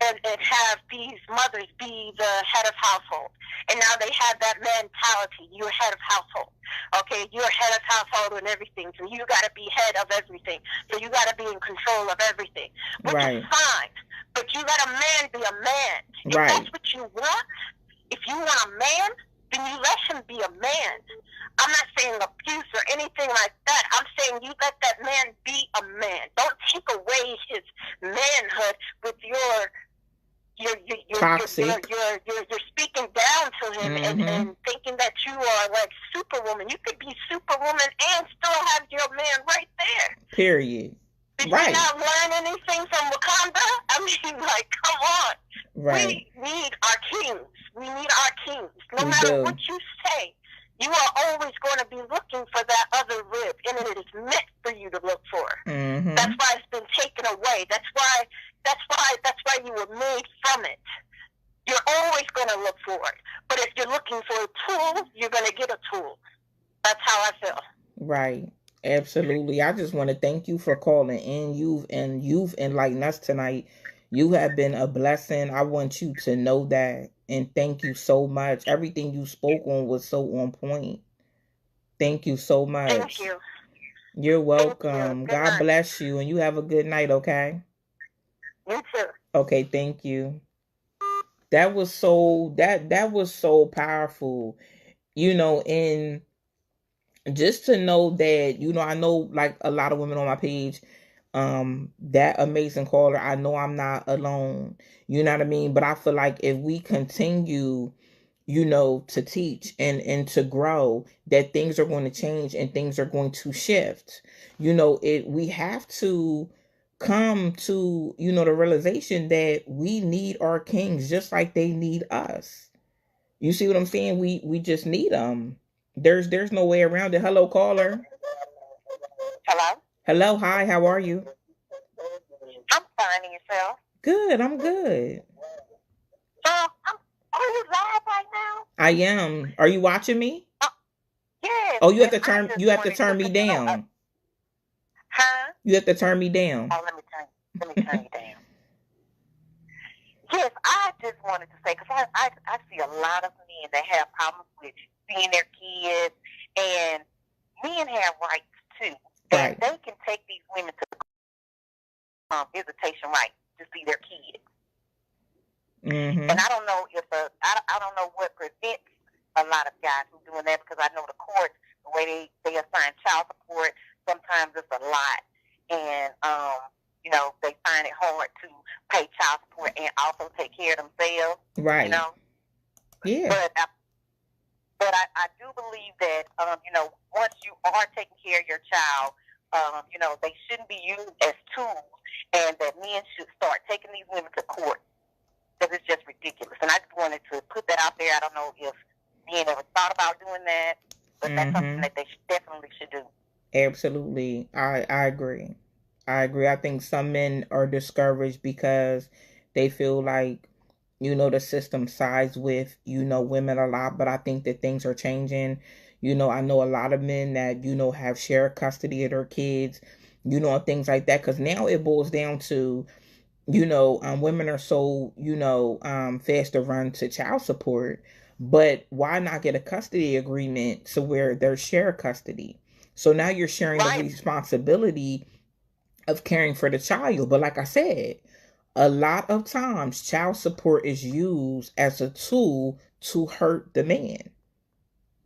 and have these mothers be the head of household. And now they have that mentality. You're head of household. Okay, you're head of household and everything. So you got to be head of everything. So you got to be in control of everything. Which is fine. But you let a man be a man. If that's what you want, if you want a man, then you let him be a man. I'm not saying abuse or anything like that. I'm saying you let that man be a man. Don't take away his manhood with your toxic. You're speaking down to him and thinking that you are like Superwoman. You could be Superwoman and still have your man right there. Period. Did you not learn anything from Wakanda? I mean, like, come on. Right. We need our kings. We need our kings. No matter what you say, you are always going to be looking for that other rib, and it is meant for you to look for. That's why it's been taken away. That's why That's why you were made from it. You're always going to look for it. But if you're looking for a tool, you're going to get a tool. That's how I feel. Right. Absolutely. I just want to thank you for calling in. You've enlightened us tonight. You have been a blessing. I want you to know that. And thank you so much. Everything you spoke on was so on point. Thank you so much. Thank you. You're welcome. Thank you. God bless you, and you have a good night, okay? You too. Okay, thank you. That was so powerful. And just to know that, I know like a lot of women on my page, that amazing caller, I know I'm not alone. You know what I mean? But I feel like if we continue, to teach and to grow, that things are going to change and things are going to shift. We have to come to, the realization that we need our kings just like they need us. You see what I'm saying? We just need them. There's no way around it. Hello, caller. Hello? Hello, hi, how are you? I'm fine, and yourself? Good, I'm good. Are you live right now? I am. Are you watching me? Yes. Oh, you have to turn me down. Huh? You have to turn me down. Oh, let me turn you down. Yes, I just wanted to say, because I see a lot of men that have problems with seeing their kids, and men have rights too. Right. And they can take these women to visitation rights to see their kids. Mm-hmm. And I don't know I don't know what prevents a lot of guys from doing that, because I know the courts, the way they assign child support, sometimes it's a lot. And, they find it hard to pay child support and also take care of themselves. Right. Yeah. But I do believe that, once you are taking care of your child, they shouldn't be used as tools, and that men should start taking these women to court, because it's just ridiculous. And I just wanted to put that out there. I don't know if men ever thought about doing that, but that's something that they definitely should do. Absolutely. I agree. I think some men are discouraged because they feel like, the system sides with, women a lot, but I think that things are changing. I know a lot of men that, have shared custody of their kids, and things like that. Because now it boils down to, women are so, fast to run to child support. But why not get a custody agreement to where there's shared custody? So now you're sharing the responsibility of caring for the child. But like I said, a lot of times child support is used as a tool to hurt the man.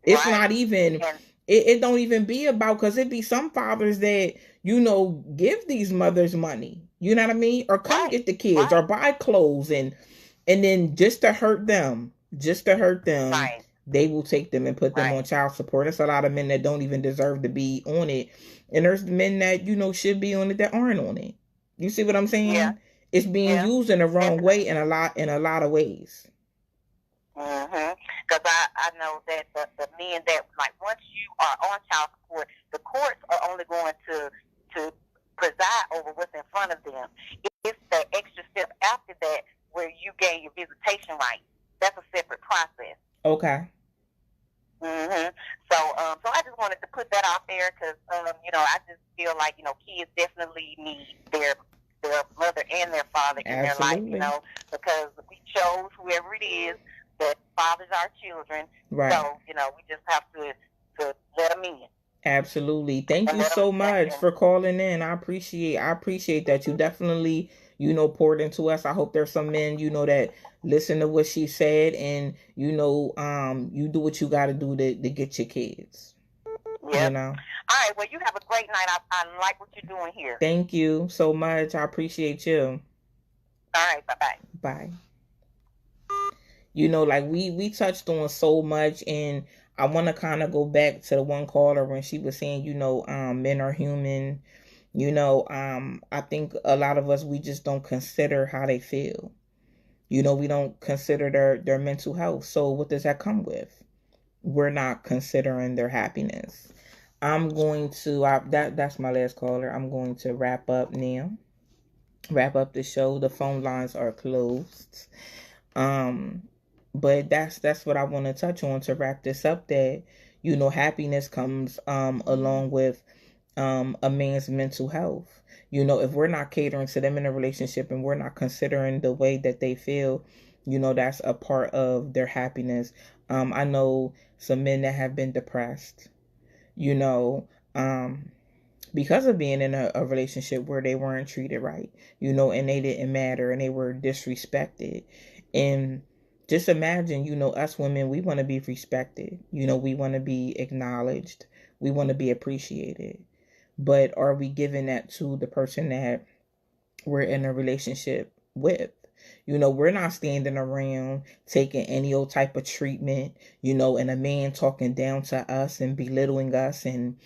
It's not even, it don't even be about, because it be some fathers that, give these mothers money, you know what I mean? Or come get the kids or buy clothes, and then just to hurt them, they will take them and put them on child support. There's a lot of men that don't even deserve to be on it. And there's men that, should be on it that aren't on it. You see what I'm saying? Yeah. It's being used in the wrong way in a lot of ways. Because I know that the men that, like, once you are on child support, the courts are only going to preside over what's in front of them. It's the extra step after that where you gain your visitation rights. That's a separate process. Okay. So I just wanted to put that out there, because I just feel like kids definitely need their mother and their father in their life, because we chose whoever it is that fathers our children. Right. So we just have to let them in. Absolutely. Thank you so much for calling in. I appreciate that. You definitely, poured into us. I hope there's some men, that listen to what she said, and, you do what you got to do to get your kids. Yeah. All right. Well, you have a great night. I like what you're doing here. Thank you so much. I appreciate you. All right. Bye-bye. Bye. Like we touched on so much, and I want to kind of go back to the one caller when she was saying, men are human. I think a lot of us, we just don't consider how they feel. We don't consider their mental health. So what does that come with? We're not considering their happiness. I'm going to, that's my last caller. I'm going to wrap up now. wrap up the show. The phone lines are closed. Um, but that's what I want to touch on to wrap this up. That happiness comes along with a man's mental health. If we're not catering to them in a relationship and we're not considering the way that they feel, that's a part of their happiness. I know some men that have been depressed, you know, um, because of being in a relationship where they weren't treated right, and they didn't matter and they were disrespected. And just imagine, us women, we want to be respected, we want to be acknowledged, we want to be appreciated. But are we giving that to the person that we're in a relationship with? We're not standing around taking any old type of treatment, and a man talking down to us and belittling us, and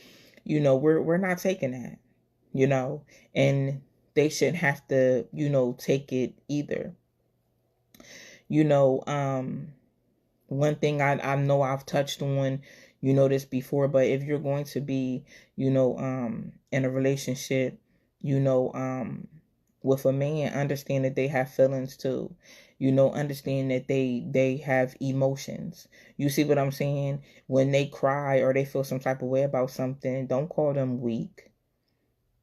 we're not taking that, and they shouldn't have to, take it either. you know um One thing I know I've touched on, this before, but if you're going to be, in a relationship, you know, with a man, understand that they have feelings too. Understand that they have emotions. You see what I'm saying? When they cry or they feel some type of way about something, don't call them weak.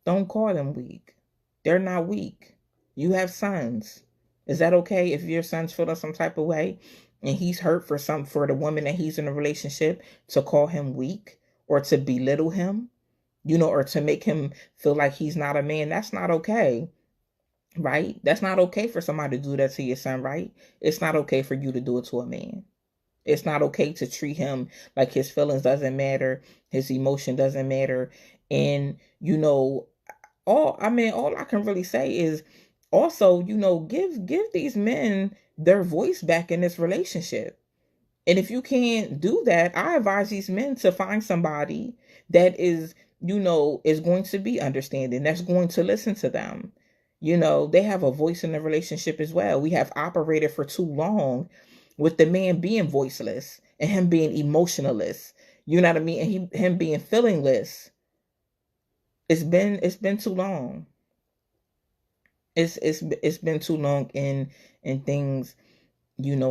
Don't call them weak. They're not weak. You have sons. Is that okay if your son's feeling some type of way and he's hurt for the woman that he's in a relationship, to call him weak or to belittle him, or to make him feel like he's not a man? That's not okay, right? That's not okay for somebody to do that to your son, right? It's not okay for you to do it to a man. It's not okay to treat him like his feelings doesn't matter, his emotion doesn't matter. And all I can really say is also, give these men their voice back in this relationship. And if you can't do that, I advise these men to find somebody that is going to be understanding, that's going to listen to them. They have a voice in the relationship as well. We have operated for too long with the man being voiceless and him being emotionless. You know what I mean? And him being feelingless. It's been too long. It's been too long, and things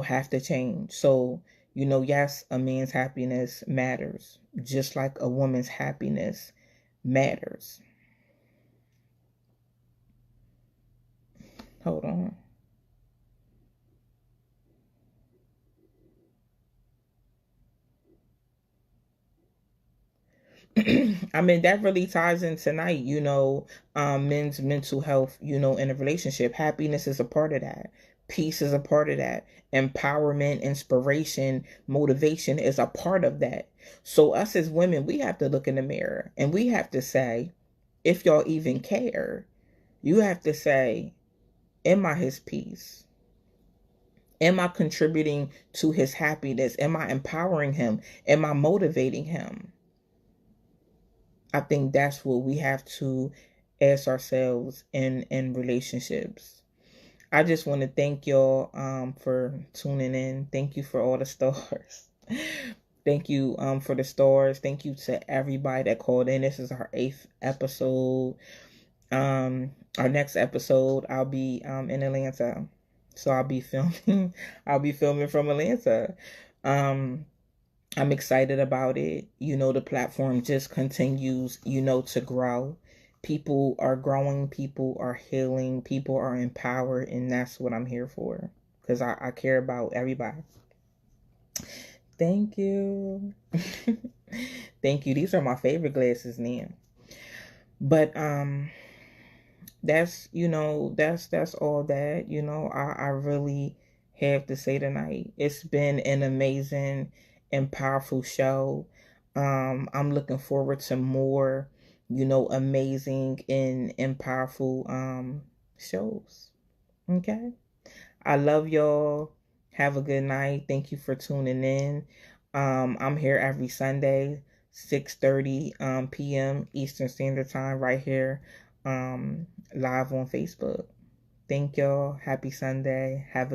have to change. So yes, a man's happiness matters just like a woman's happiness matters. Hold on. I mean, that really ties in tonight, men's mental health, in a relationship. Happiness is a part of that. Peace is a part of that. Empowerment, inspiration, motivation is a part of that. So us as women, we have to look in the mirror and we have to say, if y'all even care, you have to say, am I his peace? Am I contributing to his happiness? Am I empowering him? Am I motivating him? I think that's what we have to ask ourselves in relationships. I just want to thank y'all for tuning in. Thank you for all the stars. Thank you for the stars. Thank you to everybody that called in. This is our 8th episode. Our next episode, I'll be in Atlanta. So I'll be filming from Atlanta. I'm excited about it. The platform just continues, to grow. People are growing, people are healing, people are empowered, and that's what I'm here for. Because I care about everybody. Thank you. Thank you. These are my favorite glasses now. But that's all that, I really have to say tonight. It's been an amazing and powerful show. I'm looking forward to more, amazing and powerful shows. Okay. I love y'all. Have a good night. Thank you for tuning in. I'm here every Sunday, 6:30 p.m. Eastern Standard Time, right here, live on Facebook. Thank y'all. Happy Sunday. Have a